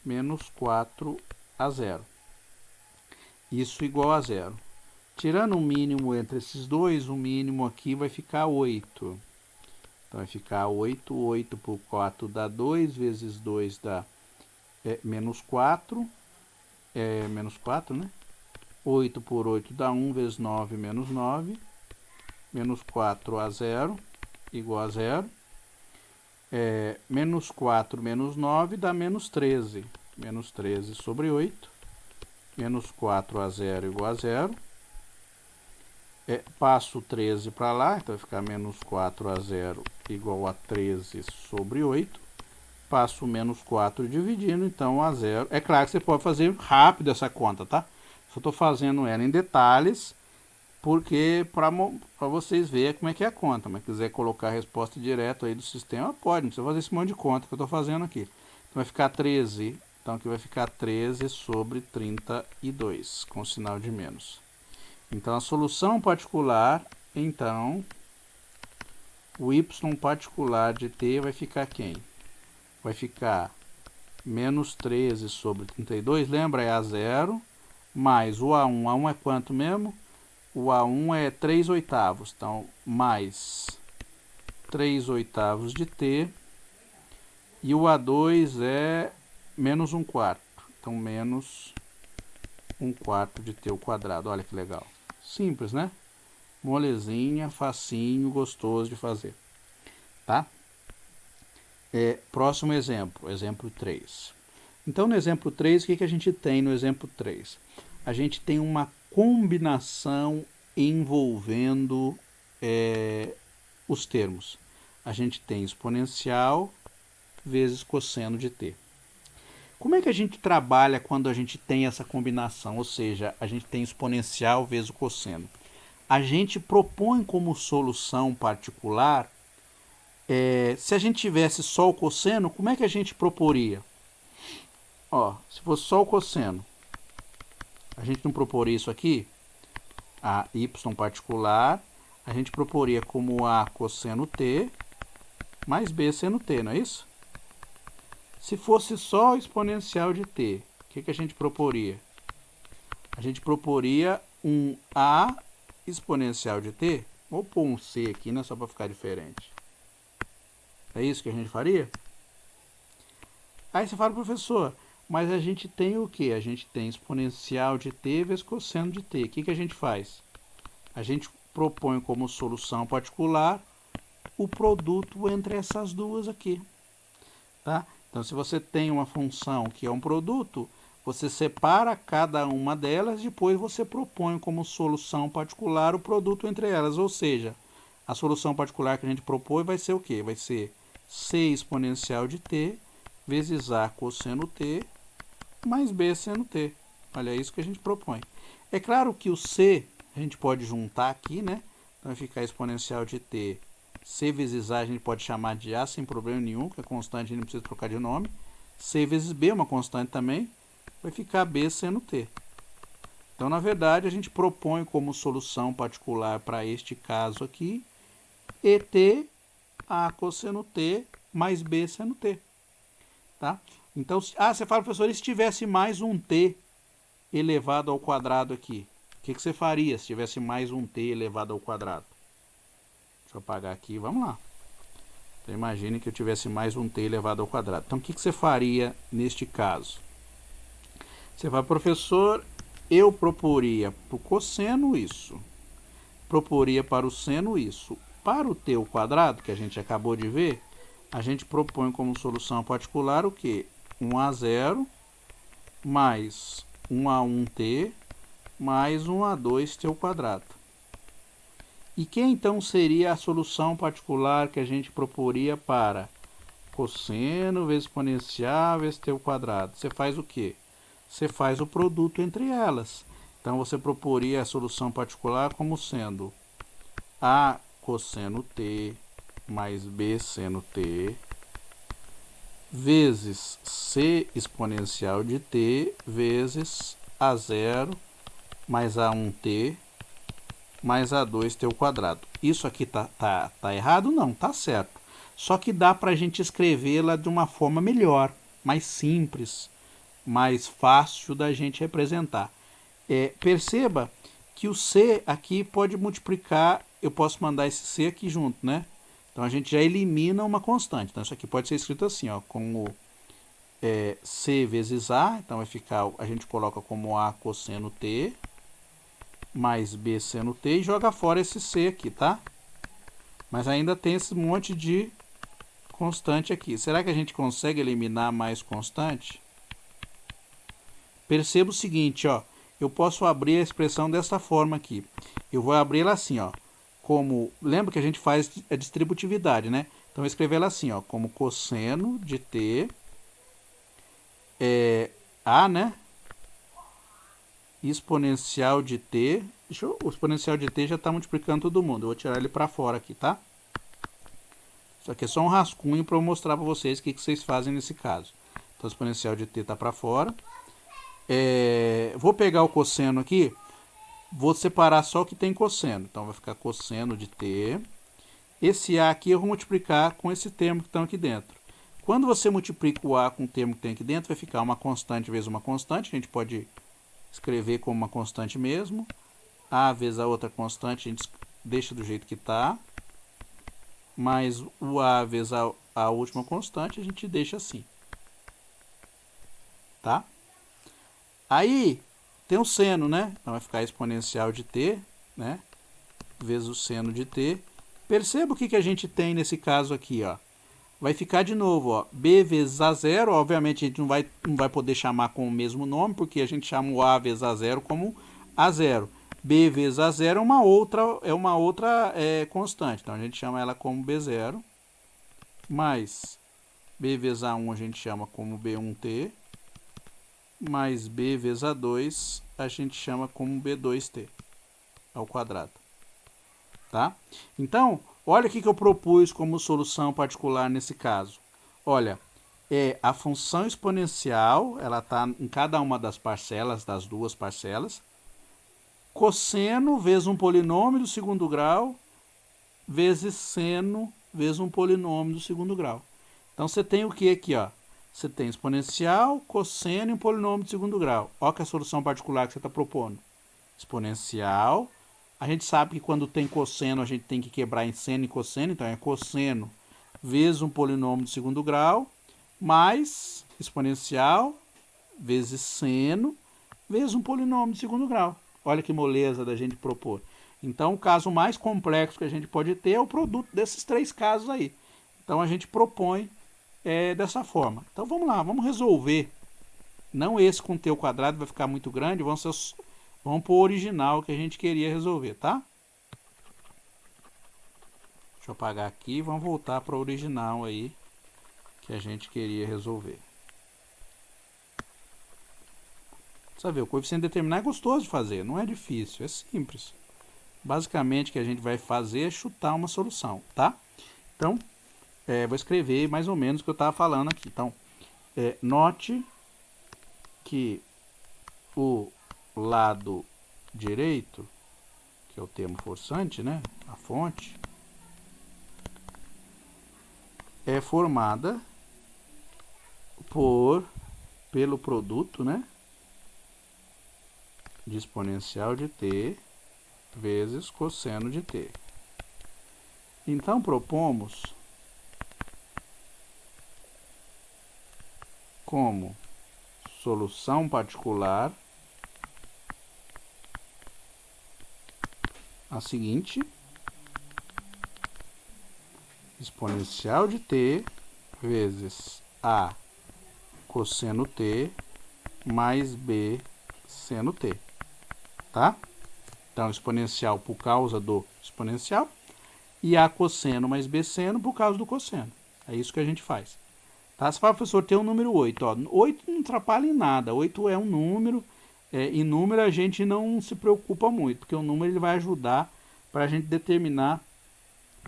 Speaker 1: menos 4 a 0. Isso igual a 0. Tirando o mínimo entre esses dois, o mínimo aqui vai ficar 8. Então vai ficar 8, 8 por 4 dá 2, vezes 2 dá menos 4, menos 4, né? 8 por 8 dá 1, vezes 9, menos 9, menos 4 a 0, igual a 0. Menos 4 menos 9 dá menos 13, menos 13 sobre 8, menos 4 a 0 igual a 0. Passo 13 para lá, então vai ficar menos 4 a 0 igual a 13 sobre 8. Passo menos 4 dividindo, então a 0. É claro que você pode fazer rápido essa conta, tá? Só estou fazendo ela em detalhes, porque para vocês verem como é que é a conta. Mas quiser colocar a resposta direto aí do sistema, pode. Não precisa fazer esse monte de conta que eu estou fazendo aqui. Então vai ficar 13. Então aqui vai ficar 13 sobre 32, com sinal de menos. Então, a solução particular, então, o y particular de t vai ficar quem? Vai ficar menos 13 sobre 32, lembra? É a 0, mais o A1. A1 é quanto mesmo? O A1 é 3 oitavos, então, mais 3 oitavos de t, E o A2 é menos 1/4. Então, menos 1/4 de t ao quadrado. Olha que legal. Simples, né? Molezinha, facinho, gostoso de fazer. Tá? Próximo exemplo. Exemplo 3. Então, no exemplo 3, o que a gente tem no exemplo 3? A gente tem uma combinação envolvendo os termos. A gente tem exponencial vezes cosseno de t. Como é que a gente trabalha quando a gente tem essa combinação? Ou seja, a gente tem exponencial vezes o cosseno. A gente propõe como solução particular, se a gente tivesse só o cosseno, como é que a gente proporia? Ó, se fosse só o cosseno, a gente não proporia isso aqui? A y particular, a gente proporia como A cosseno t mais B seno t, não é isso? Se fosse só o exponencial de t, o que a gente proporia? A gente proporia um A exponencial de t. Vou pôr um C aqui, né, só para ficar diferente. É isso que a gente faria? Aí você fala, professor, mas a gente tem o quê? A gente tem exponencial de t vezes cosseno de t. O que a gente faz? A gente propõe como solução particular o produto entre essas duas aqui. Tá? Então, se você tem uma função que é um produto, você separa cada uma delas e depois você propõe como solução particular o produto entre elas. Ou seja, a solução particular que a gente propõe vai ser o quê? Vai ser c exponencial de t vezes a cosseno t mais b seno t. Olha, é isso que a gente propõe. É claro que o c a gente pode juntar aqui, né? Então vai ficar exponencial de t. C vezes A a gente pode chamar de A sem problema nenhum, que é constante, a gente não precisa trocar de nome. C vezes B, uma constante também, vai ficar B seno T. Então, na verdade, a gente propõe como solução particular para este caso aqui, ET A cosseno T mais B seno T. Tá? Então, você fala, professor, e se tivesse mais um T elevado ao quadrado aqui? O que você faria se tivesse mais um T elevado ao quadrado? Deixa eu apagar aqui, vamos lá. Então, imagine que eu tivesse mais um t elevado ao quadrado. Então, o que você faria neste caso? Você fala, professor, eu proporia para o cosseno isso. Proporia para o seno isso. Para o t ao quadrado, que a gente acabou de ver, a gente propõe como solução particular o quê? 1/0 mais 1/1t mais 1/2t ao quadrado. E que então seria a solução particular que a gente proporia para cosseno vezes exponencial vezes t ao quadrado? Você faz o quê? Você faz o produto entre elas. Então, você proporia a solução particular como sendo A cosseno t mais B seno t vezes C exponencial de t vezes A0 mais A1t mais A2t ao quadrado. Isso aqui tá errado? Não, tá certo. Só que dá para a gente escrevê-la de uma forma melhor, mais simples, mais fácil da gente representar. Perceba que o C aqui pode multiplicar, eu posso mandar esse C aqui junto, né? Então, a gente já elimina uma constante. Então, isso aqui pode ser escrito assim, ó, como C vezes A. Então, vai ficar, a gente coloca como A cosseno t mais B seno t e joga fora esse C aqui, tá? Mas ainda tem esse monte de constante aqui. Será que a gente consegue eliminar mais constante? Perceba o seguinte, ó. Eu posso abrir a expressão dessa forma aqui. Eu vou abrir ela assim, ó. Como, lembra que a gente faz a distributividade, né? Então, eu escrevo ela assim, ó. Como cosseno de t A, né? Exponencial de t. O exponencial de t já está multiplicando todo mundo. Eu vou tirar ele para fora aqui, tá? Isso aqui é só um rascunho para eu mostrar para vocês o que vocês fazem nesse caso. Então, o exponencial de t está para fora. Vou pegar o cosseno aqui. Vou separar só o que tem cosseno. Então, vai ficar cosseno de t. Esse a aqui eu vou multiplicar com esse termo que estão aqui dentro. Quando você multiplica o a com o termo que tem aqui dentro, vai ficar uma constante vezes uma constante. A gente pode escrever como uma constante mesmo. A vezes a outra constante, a gente deixa do jeito que está. Mais o a vezes a última constante, a gente deixa assim. Tá? Aí tem o seno, né? Então vai ficar exponencial de t, né? Vezes o seno de t. Perceba o que a gente tem nesse caso aqui, ó. Vai ficar de novo, ó, b vezes a0, obviamente a gente não vai poder chamar com o mesmo nome, porque a gente chama o a vezes a0 como a0. B vezes a0 é uma outra constante, então a gente chama ela como b0, mais b vezes a1 a gente chama como b1t, mais b vezes a2 a gente chama como b2t ao quadrado. Tá? Então, olha o que eu propus como solução particular nesse caso. Olha, a função exponencial, ela está em cada uma das parcelas, das duas parcelas. Cosseno vezes um polinômio do segundo grau, vezes seno vezes um polinômio do segundo grau. Então, você tem o que aqui, ó? Você tem exponencial, cosseno e um polinômio de segundo grau. Olha que a solução particular que você está propondo. Exponencial. A gente sabe que quando tem cosseno, a gente tem que quebrar em seno e cosseno. Então, é cosseno vezes um polinômio de segundo grau, mais exponencial vezes seno vezes um polinômio de segundo grau. Olha que moleza da gente propor. Então, o caso mais complexo que a gente pode ter é o produto desses três casos aí. Então, a gente propõe dessa forma. Então, vamos lá, vamos resolver. Não esse com t ao quadrado, vai ficar muito grande, vamos para o original que a gente queria resolver, tá? Deixa eu apagar aqui e vamos voltar para o original aí que a gente queria resolver. Você vê, o coeficiente determinar é gostoso de fazer, não é difícil, é simples. Basicamente o que a gente vai fazer é chutar uma solução, tá? Então, vou escrever mais ou menos o que eu estava falando aqui. Então, note que o lado direito, que é o termo forçante, né? A fonte, é formada pelo produto, né? De exponencial de t vezes cosseno de t. Então, propomos como solução particular a seguinte: exponencial de t vezes a cosseno t mais b seno t, tá? Então, exponencial por causa do exponencial e a cosseno mais b seno por causa do cosseno. É isso que a gente faz. Tá? Você fala, professor, tem o número 8. Ó. 8 não atrapalha em nada. 8 é um número. Em número a gente não se preocupa muito, porque o número ele vai ajudar para a gente determinar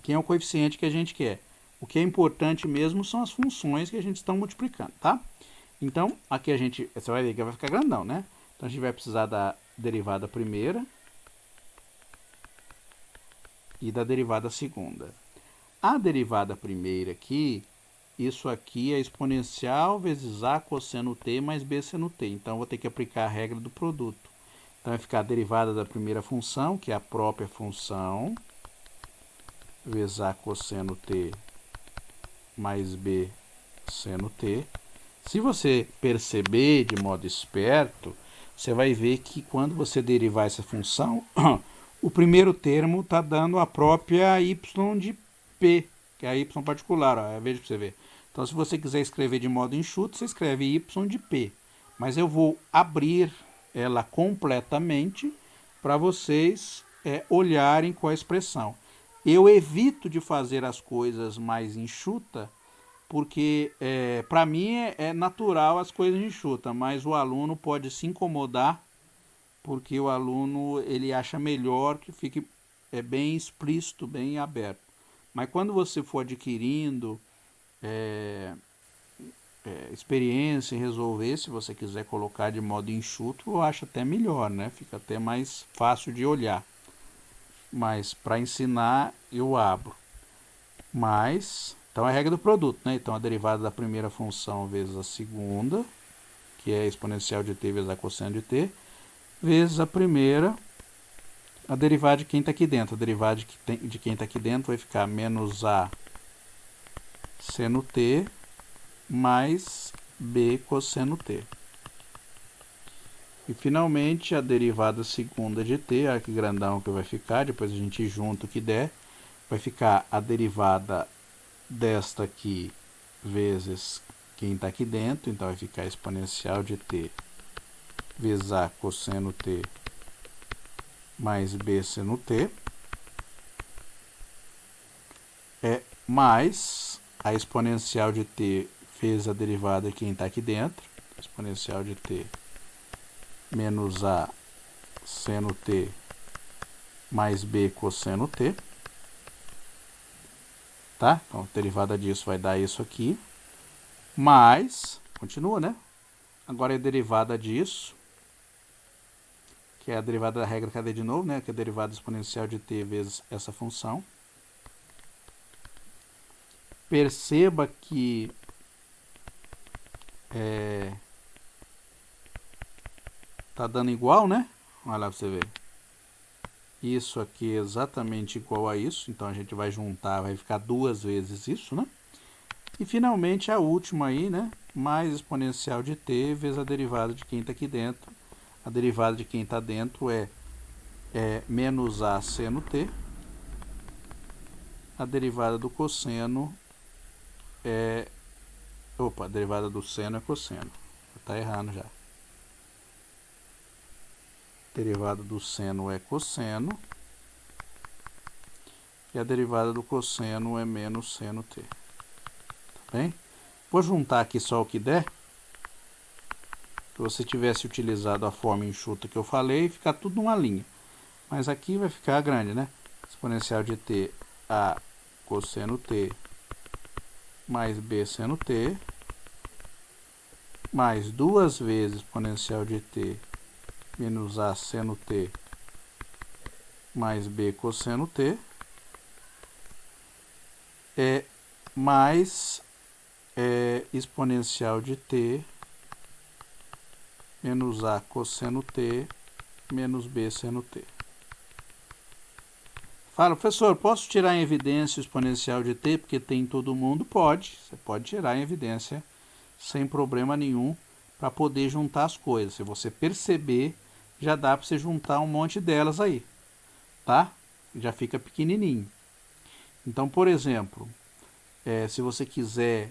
Speaker 1: quem é o coeficiente que a gente quer. O que é importante mesmo são as funções que a gente está multiplicando, tá? Então, aqui a gente, você vai ver que vai ficar grandão, né? Então, a gente vai precisar da derivada primeira e da derivada segunda. A derivada primeira aqui, isso aqui é exponencial vezes a cosseno t mais b seno t. Então, eu vou ter que aplicar a regra do produto. Então, vai ficar a derivada da primeira função, que é a própria função, vezes a cosseno t mais b seno t. Se você perceber de modo esperto, você vai ver que quando você derivar essa função, o primeiro termo está dando a própria y de p, que é a y particular. Ó, veja para você ver. Então, se você quiser escrever de modo enxuto, você escreve y de p. Mas eu vou abrir ela completamente para vocês olharem com a expressão. Eu evito de fazer as coisas mais enxuta, porque para mim é natural as coisas enxutas, mas o aluno pode se incomodar, porque o aluno ele acha melhor que fique bem explícito, bem aberto. Mas quando você for adquirindo experiência em resolver, se você quiser colocar de modo enxuto, eu acho até melhor, né? Fica até mais fácil de olhar. Mas para ensinar eu abro. Mas, então é a regra do produto, né? Então a derivada da primeira função vezes a segunda, que é exponencial de t vezes a cosseno de t, vezes a primeira, a derivada de quem está aqui dentro. A derivada de quem está aqui dentro vai ficar menos a seno t mais b cosseno t. E finalmente a derivada segunda de t, olha que grandão que vai ficar, depois a gente junta o que der, vai ficar a derivada desta aqui vezes quem está aqui dentro, então vai ficar exponencial de t vezes a cosseno t mais b seno t, mais a exponencial de t vezes a derivada de quem está aqui dentro, exponencial de t menos a seno t mais b cosseno t, tá? Então, a derivada disso vai dar isso aqui, mais, continua, né? Agora é a derivada disso, que é a derivada da regra, cadê de novo, né? Que é a derivada exponencial de t vezes essa função. Perceba que tá dando igual, né? Olha lá pra você ver. Isso aqui é exatamente igual a isso, então a gente vai juntar, vai ficar duas vezes isso, né? E finalmente a última aí, né? Mais exponencial de t vezes a derivada de quem está aqui dentro. A derivada de quem está dentro é menos a seno t. A derivada do cosseno é... Opa, a derivada do seno é cosseno. Tá errando já. Derivada do seno é cosseno. E a derivada do cosseno é menos seno t. Tá bem? Vou juntar aqui só o que der. Se você tivesse utilizado a forma enxuta que eu falei, fica tudo numa linha. Mas aqui vai ficar grande, né? Exponencial de t a cosseno t mais b seno t, mais duas vezes exponencial de t menos a seno t mais b cosseno t, mais exponencial de t menos a cosseno t menos b seno t. Fala, professor, posso tirar em evidência o exponencial de t, porque tem em todo mundo? Pode, você pode tirar em evidência sem problema nenhum para poder juntar as coisas. Se você perceber, já dá para você juntar um monte delas aí, tá? Já fica pequenininho. Então, por exemplo, se você quiser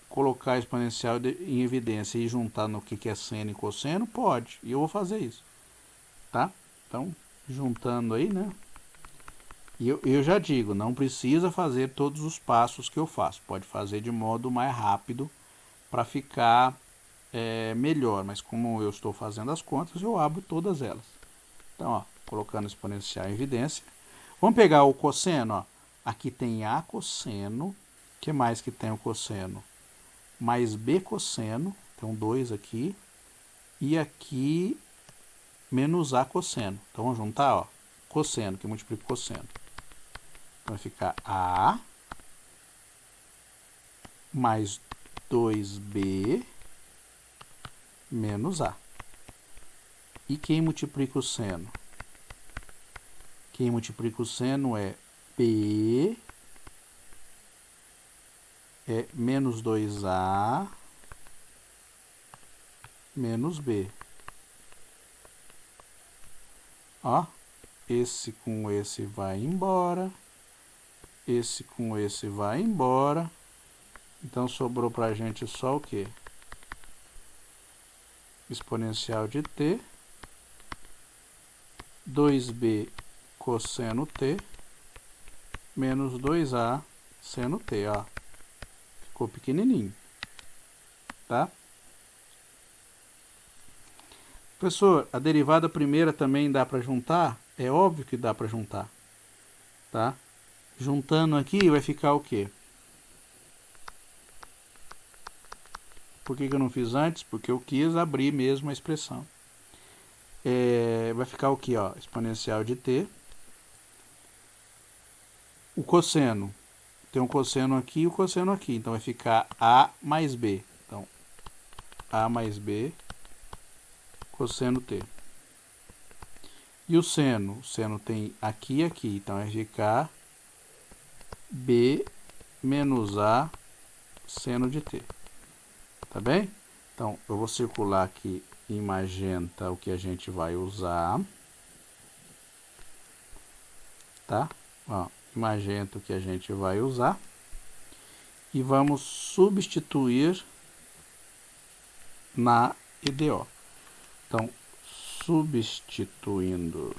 Speaker 1: colocar exponencial em evidência e juntar no que é seno e cosseno, pode, e eu vou fazer isso, tá? Então, juntando aí, né? E eu já digo, não precisa fazer todos os passos que eu faço, pode fazer de modo mais rápido para ficar melhor, mas como eu estou fazendo as contas, eu abro todas elas. Então, ó, colocando exponencial em evidência. Vamos pegar o cosseno, ó. Aqui tem a cosseno, o que mais que tem o cosseno? Mais b cosseno, então 2 aqui, e aqui menos a cosseno. Então vamos juntar, ó, cosseno, que multiplica o cosseno. Então vai ficar a mais 2b menos a. E quem multiplica o seno? Quem multiplica o seno é b menos 2a menos b. Ó, esse com esse vai embora. Esse com esse vai embora. Então sobrou pra gente só o quê? Exponencial de t, 2b cosseno t, menos 2a seno t, ó. Ficou pequenininho, tá? Professor, a derivada primeira também dá para juntar? É óbvio que dá para juntar, tá? Juntando aqui vai ficar o quê? Por que eu não fiz antes? Porque eu quis abrir mesmo a expressão. Vai ficar o quê? Ó? Exponencial de t. O cosseno. Tem um cosseno aqui e o cosseno aqui. Então vai ficar a mais b. Então, a mais b cosseno t. E o seno? O seno tem aqui e aqui. Então vai ficar b menos a seno de t. Tá bem? Então, eu vou circular aqui em magenta o que a gente vai usar. Tá? Ó, em magenta o que a gente vai usar. E vamos substituir na EDO. Então, substituindo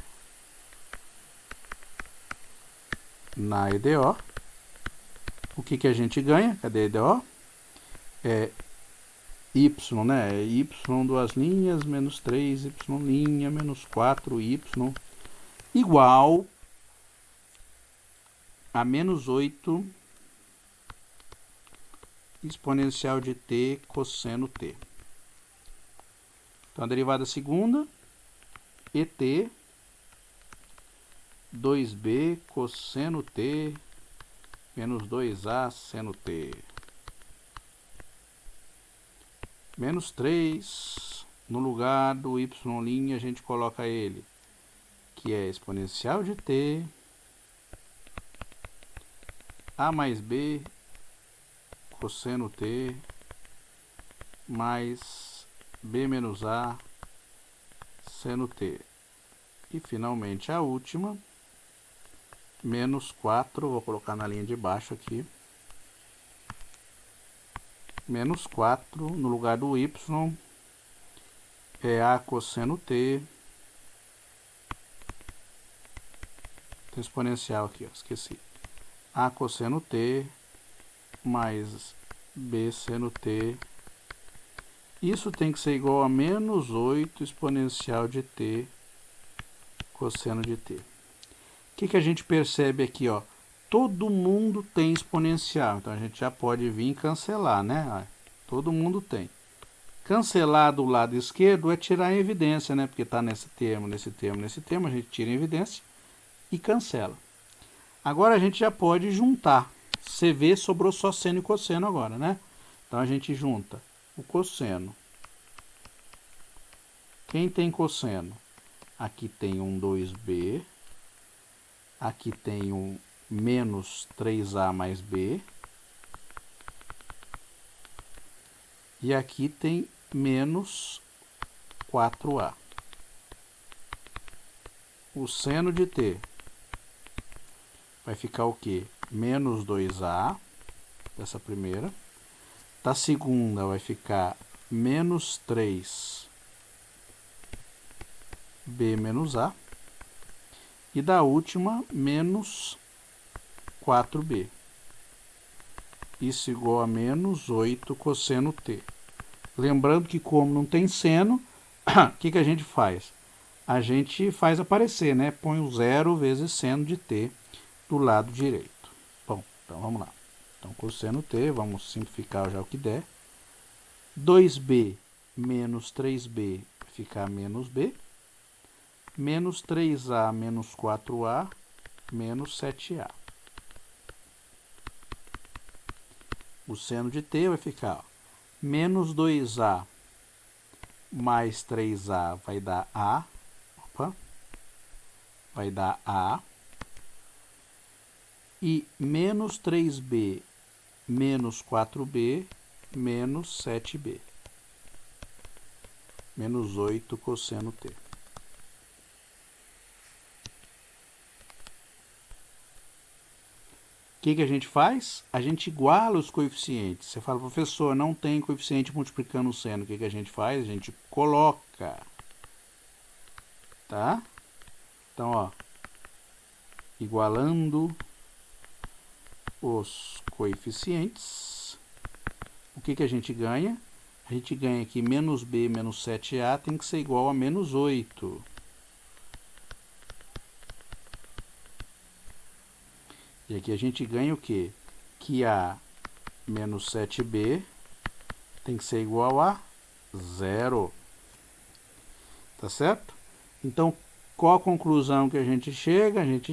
Speaker 1: na EDO, o que a gente ganha? Cadê a EDO? É y, né? É y duas linhas, menos 3, y linha, menos 4y, igual a menos 8 exponencial de t cosseno t. Então, a derivada segunda, et 2b cosseno t menos 2a seno t. Menos 3, no lugar do y' a gente coloca ele, que é exponencial de t, a mais b cosseno t, mais b menos a seno t. E finalmente a última, menos 4, vou colocar na linha de baixo aqui, menos 4, no lugar do y, é a cosseno t, tem exponencial aqui, ó, esqueci, a cosseno t, mais b seno t, isso tem que ser igual a menos 8 exponencial de t cosseno de t. O que a gente percebe aqui, ó? Todo mundo tem exponencial, então a gente já pode vir cancelar, né? Todo mundo tem. Cancelar do lado esquerdo é tirar em evidência, né? Porque está nesse termo, nesse termo, nesse termo, a gente tira em evidência e cancela. Agora a gente já pode juntar. Você vê, sobrou só seno e cosseno agora, né? Então a gente junta o cosseno. Quem tem cosseno? Aqui tem um 2b. Aqui tem um menos 3a mais b. E aqui tem menos 4a. O seno de t vai ficar o quê? Menos 2a, dessa primeira. Da segunda vai ficar menos 3b menos a. E da última, menos 4b. Isso igual a menos 8 cosseno t. Lembrando que como não tem seno, o que a gente faz? A gente faz aparecer, né? Põe o 0 vezes seno de t do lado direito. Bom, então vamos lá. Então, cosseno t, vamos simplificar já o que der. 2b menos 3b vai ficar menos b. Menos 3a menos 4a menos 7a. O seno de t vai ficar, ó, menos 2a mais 3a vai dar a. Opa, vai dar a. E menos 3b menos 4b menos 7b. Menos 8 cosseno t. O que a gente faz? A gente iguala os coeficientes. Você fala, professor, não tem coeficiente multiplicando o seno. O que a gente faz? A gente coloca. Tá? Então, ó, igualando os coeficientes, o que a gente ganha? A gente ganha que menos b menos 7a tem que ser igual a menos 8. E aqui a gente ganha o quê? Que a menos 7b tem que ser igual a 0. Tá certo? Então, qual a conclusão que a gente chega? A gente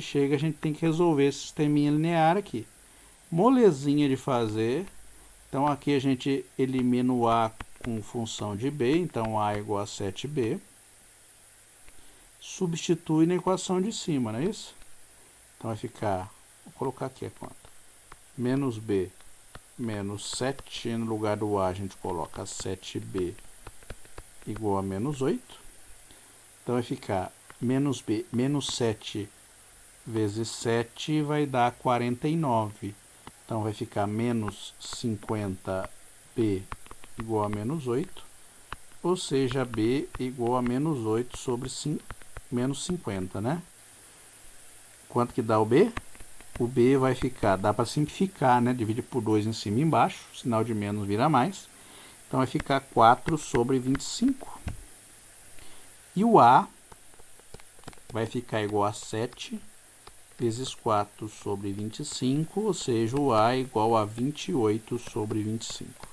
Speaker 1: tem que resolver esse sisteminha linear aqui. Molezinha de fazer. Então, aqui a gente elimina o a com função de b. Então, a igual a 7b. Substitui na equação de cima, não é isso? Então, vai ficar... Vou colocar aqui a conta. Menos b menos 7. No lugar do A, a gente coloca 7b igual a menos 8. Então, vai ficar menos b, menos 7 vezes 7 vai dar 49. Então, vai ficar menos 50b igual a menos 8. Ou seja, b igual a menos 8 sobre menos 50, né? Quanto que dá o b? O b vai ficar, dá para simplificar, né? Divide por 2 em cima e embaixo, sinal de menos vira mais. Então, vai ficar 4 sobre 25. E o a vai ficar igual a 7 vezes 4 sobre 25, ou seja, o a é igual a 28 sobre 25.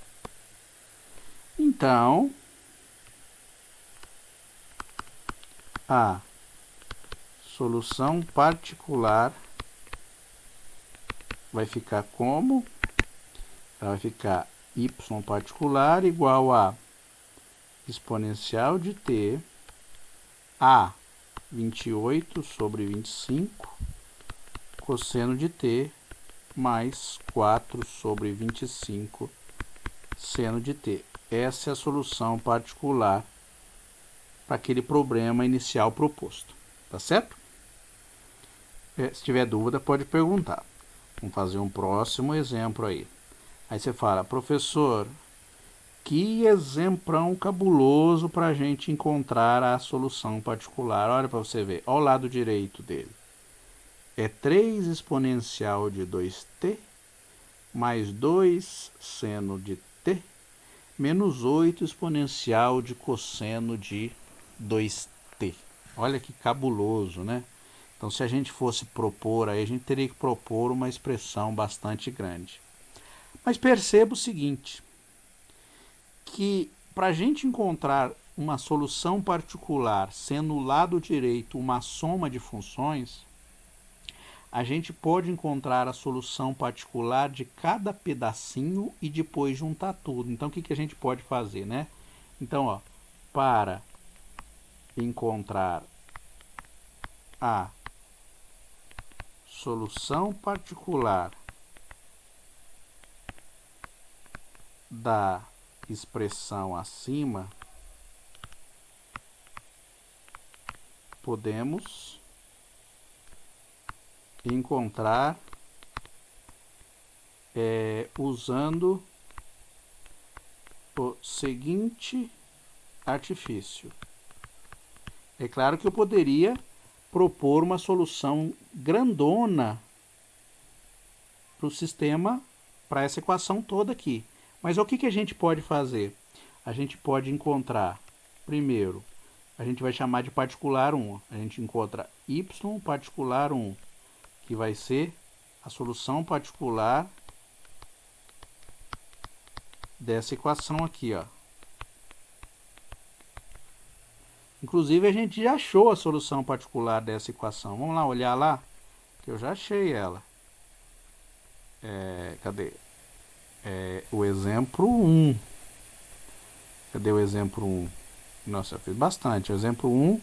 Speaker 1: Então, a solução particular vai ficar como? Ela vai ficar y particular igual a exponencial de t a 28 sobre 25 cosseno de t mais 4 sobre 25 seno de t. Essa é a solução particular para aquele problema inicial proposto. Tá certo? Se tiver dúvida, pode perguntar. Vamos fazer um próximo exemplo aí. Aí você fala, professor, que exemplão cabuloso para a gente encontrar a solução particular. Olha para você ver, ao lado direito dele. É 3 exponencial de 2t mais 2 seno de t menos 8 exponencial de cosseno de 2t. Olha que cabuloso, né? Então, se a gente fosse propor, aí a gente teria que propor uma expressão bastante grande. Mas perceba o seguinte, que para a gente encontrar uma solução particular sendo no lado direito uma soma de funções, a gente pode encontrar a solução particular de cada pedacinho e depois juntar tudo. Então, o que a gente pode fazer, né? Então, ó, para encontrar a solução particular da expressão acima, podemos encontrar usando o seguinte artifício. É claro que eu poderia propor uma solução grandona para o sistema, para essa equação toda aqui. Mas o que a gente pode fazer? A gente pode encontrar, primeiro, a gente vai chamar de particular 1. A gente encontra y particular 1, que vai ser a solução particular dessa equação aqui, ó. Inclusive, a gente já achou a solução particular dessa equação. Vamos lá olhar lá, que eu já achei ela. Cadê? O exemplo 1. Cadê o exemplo 1? Nossa, eu fiz bastante. O exemplo 1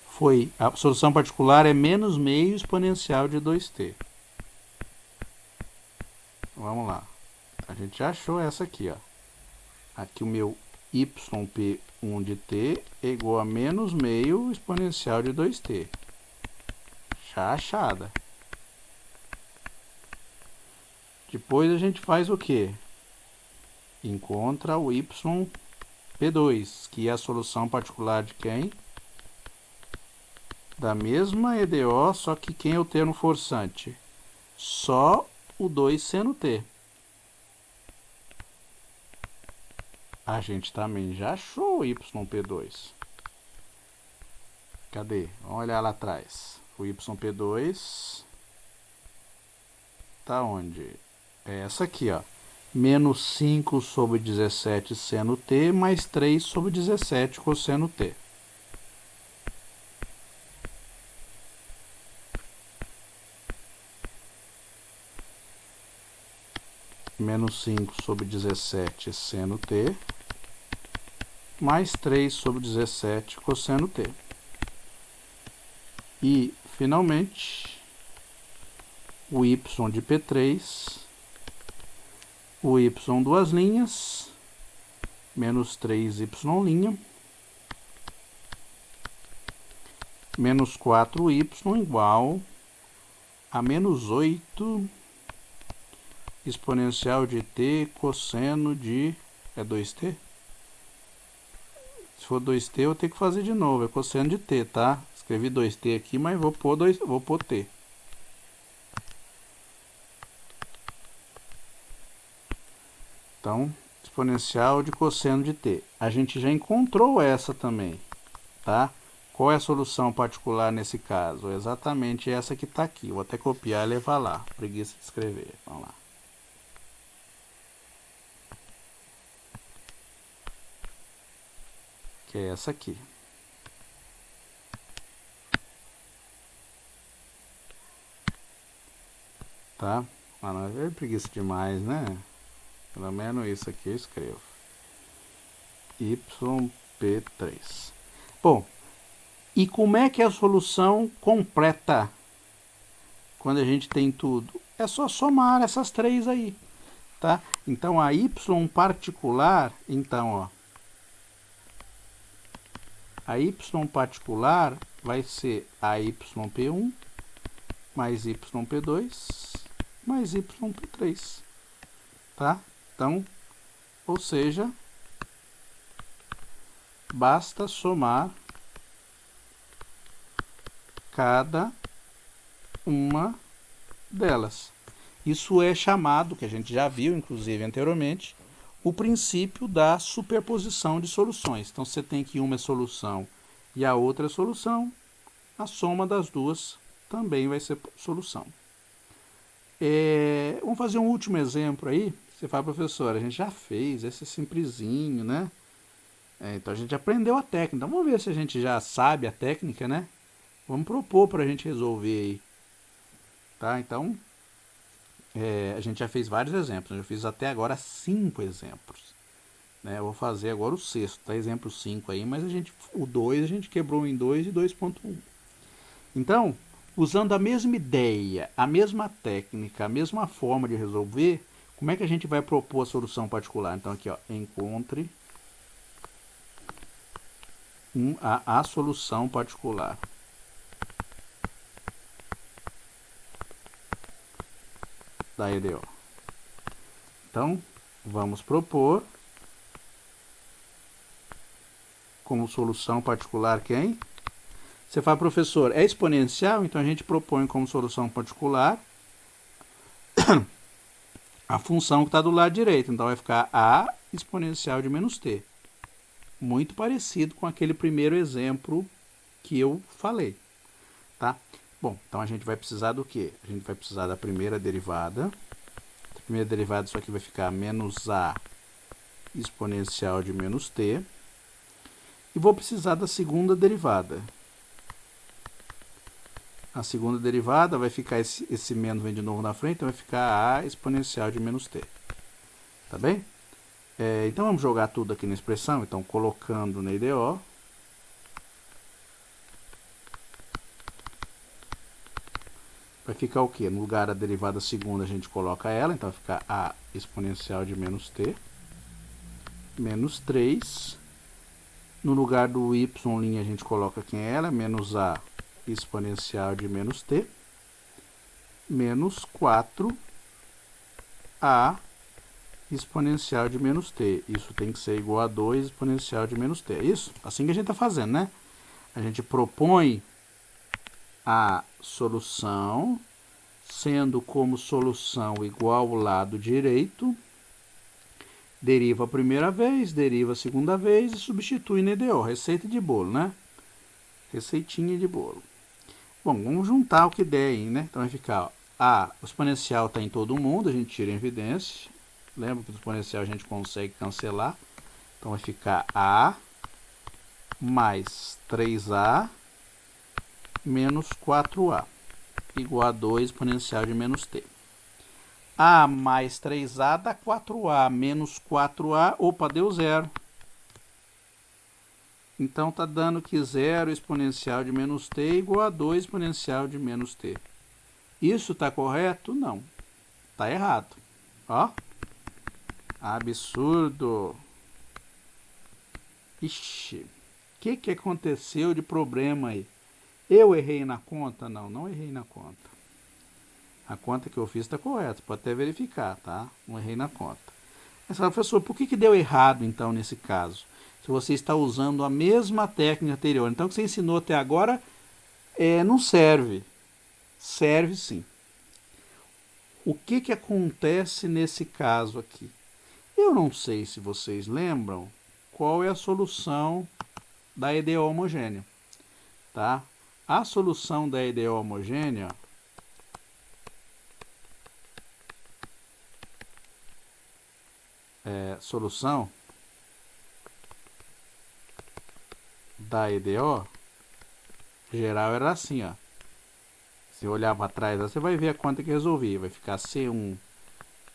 Speaker 1: foi, a solução particular é menos meio exponencial de 2t. Vamos lá. A gente já achou essa aqui, ó. Aqui o meu yp1 de t é igual a menos meio exponencial de 2t. Já achada. Depois a gente faz o quê? Encontra o yp2, que é a solução particular de quem? Da mesma EDO, só que quem é o termo forçante? Só o 2 seno t. A gente também já achou o yp2. Cadê? Vamos olhar lá atrás. O yp2 tá onde? É essa aqui, ó. Menos 5 sobre 17 seno t mais 3 sobre 17 cosseno t. Menos 5 sobre 17 seno t mais 3 sobre 17 cosseno t. E, finalmente, o y de P3 o y duas linhas, menos 3y', menos 4y igual a menos 8 exponencial de t cosseno de... é 2t? Se for 2t, eu tenho que fazer de novo. É cosseno de t, tá? Escrevi 2t aqui, mas vou pôr t. Então, exponencial de cosseno de t. A gente já encontrou essa também, tá? Qual é a solução particular nesse caso? É exatamente essa que está aqui. Vou até copiar e levar lá. Preguiça de escrever. Vamos lá. Que é essa aqui. Tá? Ah, não é preguiça demais, né? Pelo menos isso aqui eu escrevo. YP3. Bom, e como é que é a solução completa? Quando a gente tem tudo. É só somar essas três aí. Tá? Então, a y particular, então, ó. A y particular vai ser a yp1 mais yp2 mais yp3, tá? Então, ou seja, basta somar cada uma delas. Isso é chamado, que a gente já viu, inclusive, anteriormente, o princípio da superposição de soluções. Então, você tem que uma é solução e a outra é solução, a soma das duas também vai ser solução. Vamos fazer um último exemplo aí. Você fala, professor, a gente já fez, esse é simplesinho, né? Então, a gente aprendeu a técnica. Então, vamos ver se a gente já sabe a técnica, né? Vamos propor para a gente resolver aí. Tá? Então, a gente já fez vários exemplos. Eu fiz até agora 5 exemplos. Né? Eu vou fazer agora o sexto, tá? Exemplo 5 aí, mas o 2 a gente quebrou em 2 e 2.1. Então, usando a mesma ideia, a mesma técnica, a mesma forma de resolver, como é que a gente vai propor a solução particular? Então, aqui, ó, encontre a solução particular. Da EDO. Então, vamos propor como solução particular quem? Você fala, professor, é exponencial? Então a gente propõe como solução particular a função que está do lado direito. Então vai ficar a exponencial de menos t. Muito parecido com aquele primeiro exemplo que eu falei. Tá? Bom, então a gente vai precisar do quê? A gente vai precisar da primeira derivada. A primeira derivada, isso aqui vai ficar menos a exponencial de menos t. E vou precisar da segunda derivada. A segunda derivada vai ficar, esse menos vem de novo na frente, então vai ficar a exponencial de menos t. Tá bem? Então vamos jogar tudo aqui na expressão. Então, colocando na IDO. Vai ficar o quê? No lugar da derivada segunda, a gente coloca ela. Então, vai ficar a exponencial de menos t. Menos 3. No lugar do y', a gente coloca quem é ela. Menos a exponencial de menos t. Menos 4 a exponencial de menos t. Isso tem que ser igual a 2 exponencial de menos t. É isso? Assim que a gente está fazendo, né? A gente propõe a solução, sendo como solução igual ao lado direito, deriva a primeira vez, deriva a segunda vez e substitui na EDO. Receita de bolo, né? Receitinha de bolo. Bom, vamos juntar o que der aí, né? Então vai ficar, ó, o exponencial está em todo mundo, a gente tira em evidência. Lembra que o exponencial a gente consegue cancelar. Então vai ficar a mais 3a menos 4a igual a 2 exponencial de menos t. A mais 3a dá 4a menos 4a, opa, deu zero. Então está dando que 0 exponencial de menos t igual a 2 exponencial de menos t. Isso está correto? Não. Está errado. Ó. Absurdo. Ixi, o que aconteceu de problema aí? Eu errei na conta? Não, não errei na conta. A conta que eu fiz está correta, pode até verificar, tá? Não errei na conta. Mas, professor, por que deu errado então nesse caso? Se você está usando a mesma técnica anterior. Então, o que você ensinou até agora não serve. Serve sim. O que acontece nesse caso aqui? Eu não sei se vocês lembram qual é a solução da EDO homogênea, tá? A solução da EDO homogênea solução da EDO geral era assim, ó. Se olhar para trás, você vai ver a conta que resolvi. Vai ficar C1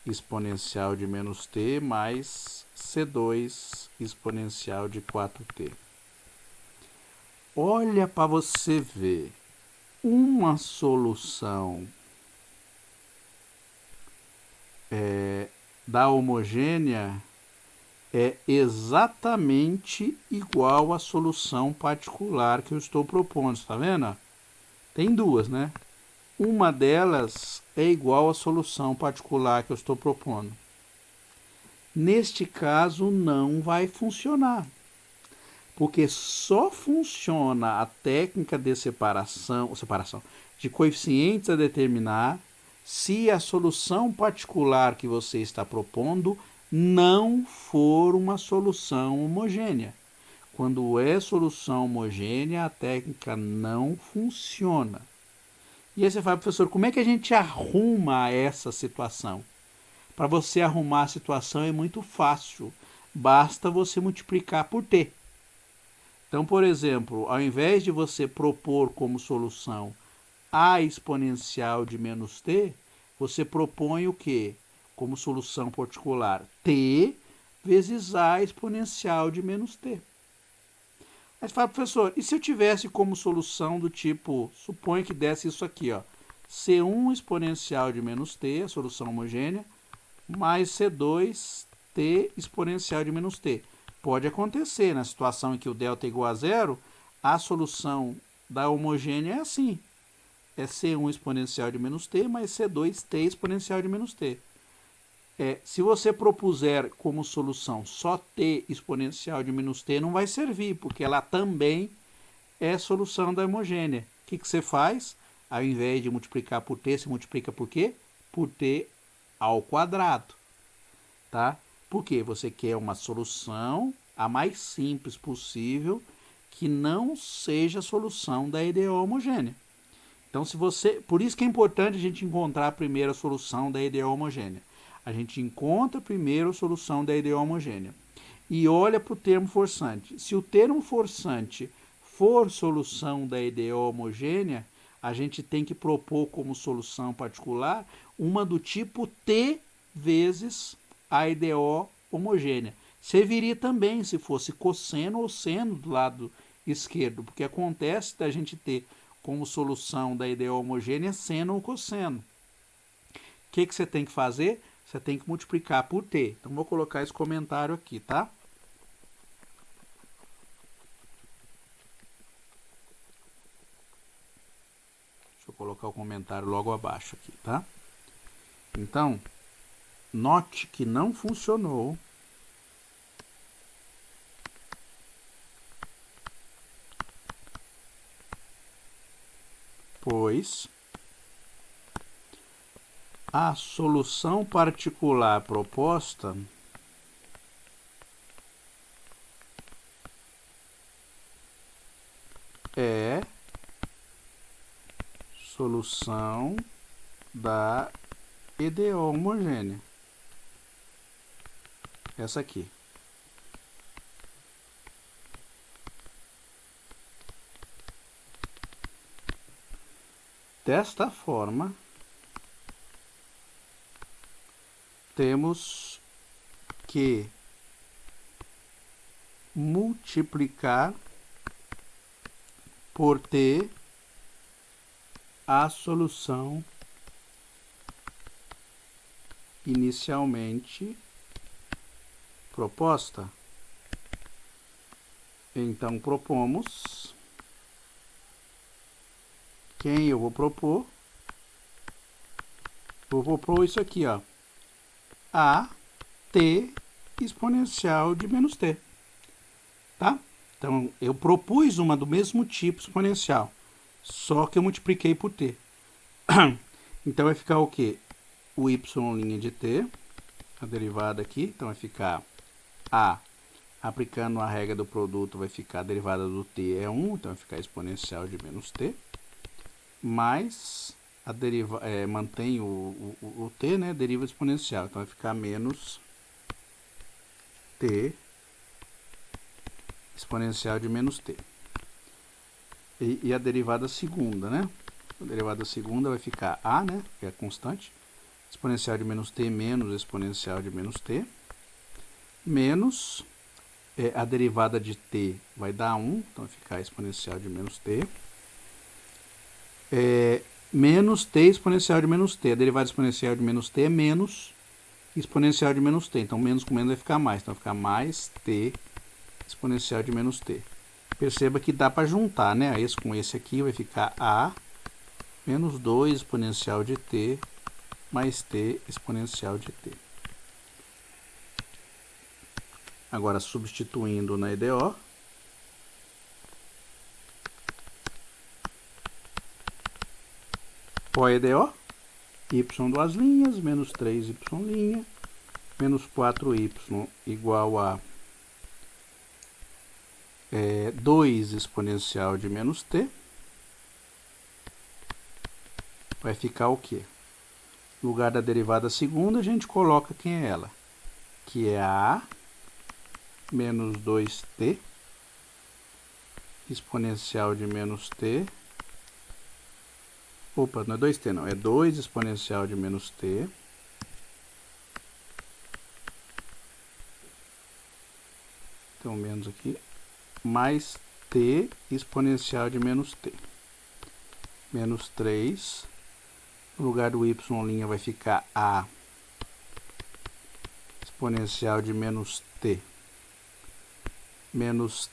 Speaker 1: exponencial de menos t mais C2 exponencial de 4t. Olha para você ver. Uma solução da homogênea é exatamente igual à solução particular que eu estou propondo. Está vendo? Tem duas, né? Uma delas é igual à solução particular que eu estou propondo. Neste caso, não vai funcionar. Porque só funciona a técnica de separação de coeficientes a determinar se a solução particular que você está propondo não for uma solução homogênea. Quando é solução homogênea, a técnica não funciona. E aí você fala, professor, como é que a gente arruma essa situação? Para você arrumar a situação é muito fácil. Basta você multiplicar por t. Então, por exemplo, ao invés de você propor como solução a exponencial de menos t, você propõe o quê? Como solução particular, t vezes a exponencial de menos t. Mas fala, professor, e se eu tivesse como solução do tipo, suponha que desse isso aqui, ó, C1 exponencial de menos t, a solução homogênea, mais C2t exponencial de menos t. Pode acontecer, na situação em que o delta é igual a zero, a solução da homogênea é assim. É C1 exponencial de menos t mais C2t exponencial de menos t. Se você propuser como solução só t exponencial de menos t, não vai servir, porque ela também é solução da homogênea. O que você faz? Ao invés de multiplicar por t, você multiplica por quê? Por t ao quadrado. Tá? Porque você quer uma solução a mais simples possível que não seja a solução da EDO homogênea. Então, por isso que é importante a gente encontrar primeiro a solução da EDO homogênea. A gente encontra primeiro a solução da EDO homogênea e olha para o termo forçante. Se o termo forçante for solução da EDO homogênea, a gente tem que propor como solução particular uma do tipo t vezes a EDO homogênea. Serviria também se fosse cosseno ou seno do lado esquerdo, porque acontece da gente ter como solução da EDO homogênea seno ou cosseno. O que você tem que fazer? Você tem que multiplicar por t. Então, vou colocar esse comentário aqui, tá? Deixa eu colocar o comentário logo abaixo aqui, tá? Então, note que não funcionou. Pois a solução particular proposta é solução da EDO homogênea. Essa aqui. Desta forma, temos que multiplicar por t a solução inicialmente proposta? Então, propomos. Quem eu vou propor? Vou propor isso aqui, ó. A t exponencial de menos t. Tá? Então, eu propus uma do mesmo tipo exponencial, só que eu multipliquei por t. Então, vai ficar o quê? O y' de t, a derivada aqui, então vai ficar a, aplicando a regra do produto, vai ficar a derivada do t é 1, então vai ficar exponencial de menos t, mais a mantém o t, né, deriva exponencial, então vai ficar menos t exponencial de menos t. E a derivada segunda, né? A derivada segunda vai ficar a, né, que é constante, exponencial de menos t menos exponencial de menos t, menos a derivada de t vai dar 1, então vai ficar exponencial de menos t, menos t exponencial de menos t. A derivada exponencial de menos t é menos exponencial de menos t, então menos com menos vai ficar mais, então vai ficar mais t exponencial de menos t. Perceba que dá para juntar, né? Esse com esse aqui vai ficar a menos 2 exponencial de t mais t exponencial de t. Agora, substituindo na EDO, qual é a EDO? Y duas linhas, menos 3y', menos 4y igual a 2 exponencial de menos t. Vai ficar o quê? No lugar da derivada segunda, a gente coloca quem é ela, que é a menos 2t exponencial de menos t. Opa, não é 2t não, é 2 exponencial de menos t então menos aqui, mais t exponencial de menos t, menos 3, no lugar do y' vai ficar a exponencial de menos t, menos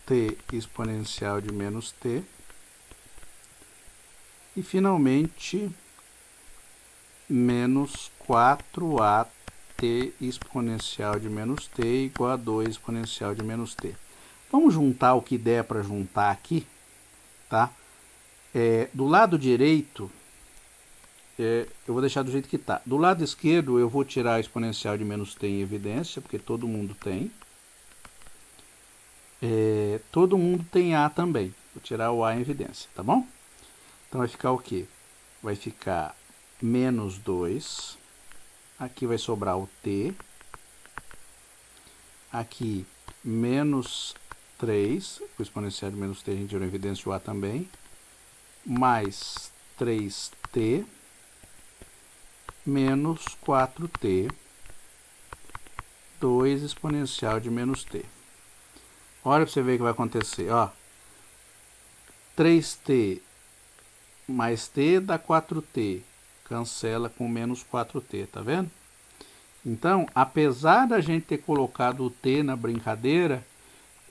Speaker 1: t exponencial de menos t, e finalmente menos 4at exponencial de menos t igual a 2 exponencial de menos t. Vamos juntar o que der para juntar aqui, tá? Do lado direito, eu vou deixar do jeito que está. Do lado esquerdo, eu vou tirar a exponencial de menos t em evidência, porque todo mundo tem. Todo mundo tem a também. Vou tirar o a em evidência, tá bom? Então vai ficar o quê? Vai ficar menos 2. Aqui vai sobrar o t. Aqui, menos 3. O exponencial de menos t a gente tirou em evidência o a também. Mais 3t. Menos 4t. 2 exponencial de menos t. Olha para você ver o que vai acontecer. Ó. 3t mais t dá 4t. Cancela com menos 4t, tá vendo? Então, apesar da gente ter colocado o t na brincadeira,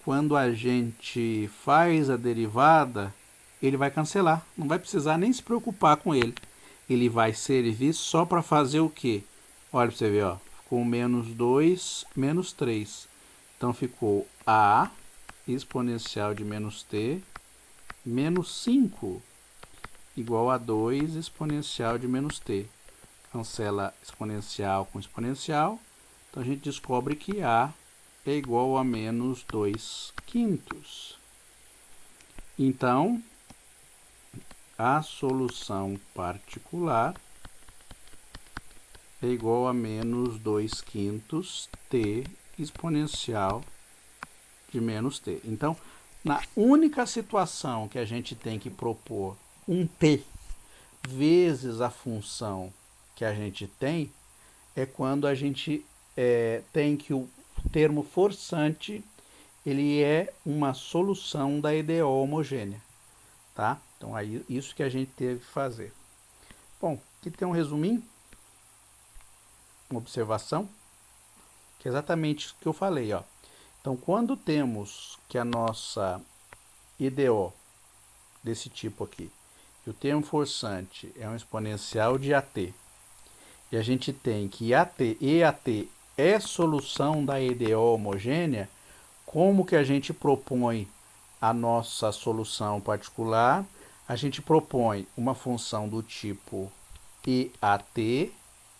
Speaker 1: quando a gente faz a derivada, ele vai cancelar. Não vai precisar nem se preocupar com ele. Ele vai servir só para fazer o quê? Olha para você ver, ó. Ficou menos 2, menos 3. Então, ficou a exponencial de menos t menos 5 igual a 2 exponencial de menos t. Cancela exponencial com exponencial. Então, a gente descobre que a é igual a menos 2/5. Então, a solução particular é igual a menos 2/5 t exponencial de menos t. Então, na única situação que a gente tem que propor um t vezes a função que a gente tem, é quando a gente tem que o termo forçante ele é uma solução da EDO homogênea, tá? Então, aí, isso que a gente teve que fazer. Bom, aqui tem um resuminho, uma observação, que é exatamente o que eu falei, ó. Então, quando temos que a nossa EDO desse tipo aqui, e o termo forçante é um exponencial de AT, e a gente tem que EAT é solução da EDO homogênea, como que a gente propõe a nossa solução particular? A gente propõe uma função do tipo EAT,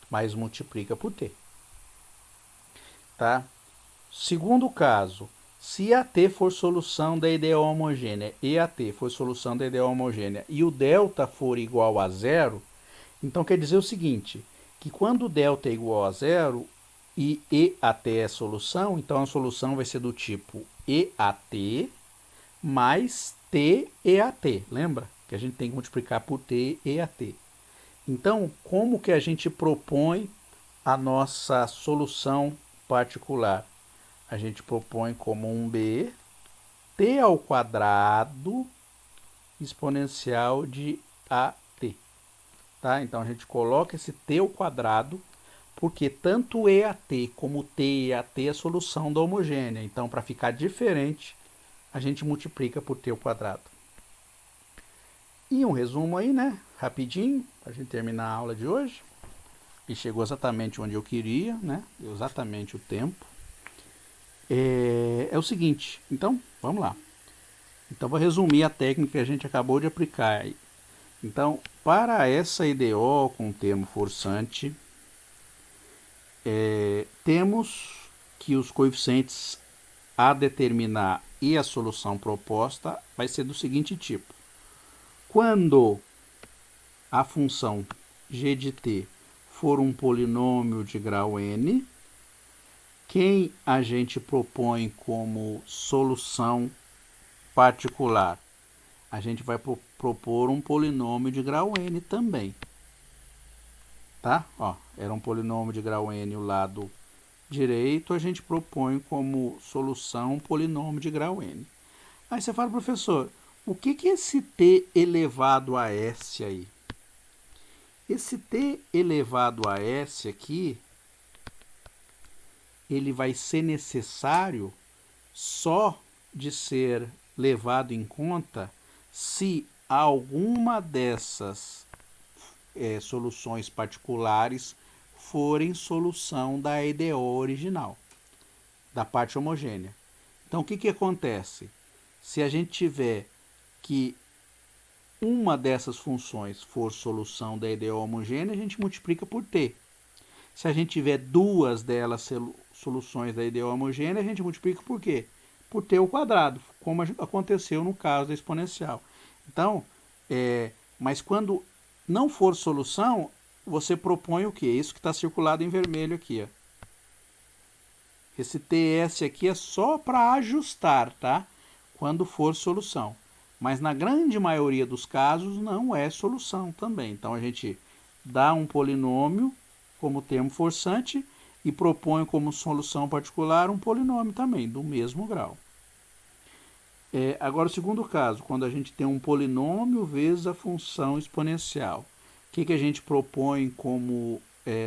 Speaker 1: mais multiplica por T. Tá? Segundo caso, se AT for solução da EDO homogênea, EAT for solução da EDO homogênea e o delta for igual a zero, então quer dizer o seguinte, que quando o delta é igual a zero e EAT é solução, então a solução vai ser do tipo EAT mais TEAT. Lembra que a gente tem que multiplicar por TEAT. Então, como que a gente propõe a nossa solução particular? A gente propõe como um B, T ao quadrado exponencial de AT. Tá? Então, a gente coloca esse T ao quadrado, porque tanto EAT como TEAT é a solução da homogênea. Então, para ficar diferente, a gente multiplica por T ao quadrado. E um resumo aí, né? Rapidinho, para a gente terminar a aula de hoje. E chegou exatamente onde eu queria, né? Exatamente o tempo. É o seguinte, então, vamos lá. Então, vou resumir a técnica que a gente acabou de aplicar. Então, para essa EDO com o termo forçante, temos que os coeficientes a determinar e a solução proposta vai ser do seguinte tipo. Quando a função g de t for um polinômio de grau n, quem a gente propõe como solução particular? A gente vai propor um polinômio de grau n também. Tá? Ó, era um polinômio de grau n o lado direito, a gente propõe como solução um polinômio de grau n. Aí você fala, professor, o que é esse t elevado a s aí? Esse t elevado a s aqui, ele vai ser necessário só de ser levado em conta se alguma dessas soluções particulares forem solução da EDO original, da parte homogênea. Então, o que acontece? Se a gente tiver que uma dessas funções for solução da EDO homogênea, a gente multiplica por T. Se a gente tiver duas delas soluções da EDO homogênea, a gente multiplica por quê? Por T ao quadrado, como aconteceu no caso da exponencial. Então, mas quando não for solução, você propõe o quê? Isso que está circulado em vermelho aqui. Ó. Esse TS aqui é só para ajustar, tá? Quando for solução. Mas na grande maioria dos casos não é solução também. Então a gente dá um polinômio como termo forçante e propõe como solução particular um polinômio também, do mesmo grau. Agora o segundo caso, quando a gente tem um polinômio vezes a função exponencial. O que a gente propõe como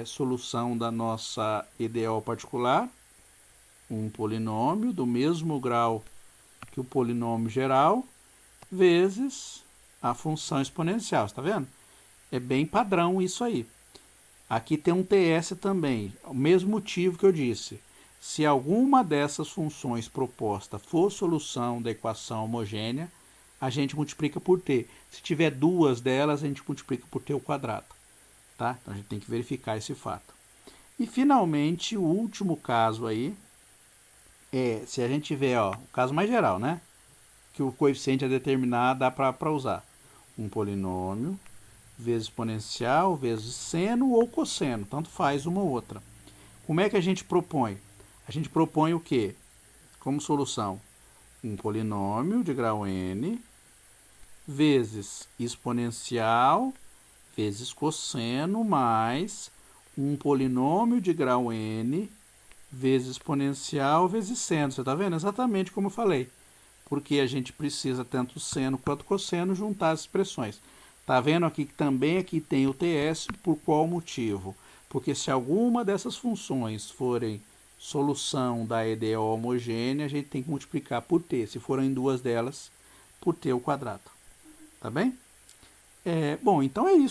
Speaker 1: solução da nossa EDO particular? Um polinômio do mesmo grau que o polinômio geral, vezes a função exponencial, está vendo? É bem padrão isso aí. Aqui tem um TS também, o mesmo motivo que eu disse. Se alguma dessas funções propostas for solução da equação homogênea, a gente multiplica por T. Se tiver duas delas, a gente multiplica por T ao quadrado. Tá? Então a gente tem que verificar esse fato. E finalmente, o último caso aí, se a gente tiver, ó, o caso mais geral, né? Que o coeficiente é determinado, dá para usar um polinômio vezes exponencial, vezes seno ou cosseno, tanto faz uma ou outra. Como é que a gente propõe? A gente propõe o quê? Como solução, um polinômio de grau n vezes exponencial vezes cosseno mais um polinômio de grau n vezes exponencial vezes seno. Você está vendo? Exatamente como eu falei. Porque a gente precisa tanto seno quanto cosseno juntar as expressões. Está vendo aqui que também aqui tem o TS, por qual motivo? Porque se alguma dessas funções forem solução da EDO homogênea, a gente tem que multiplicar por t. Se forem duas delas, por t ao quadrado. Tá bem? Bom, então é isso.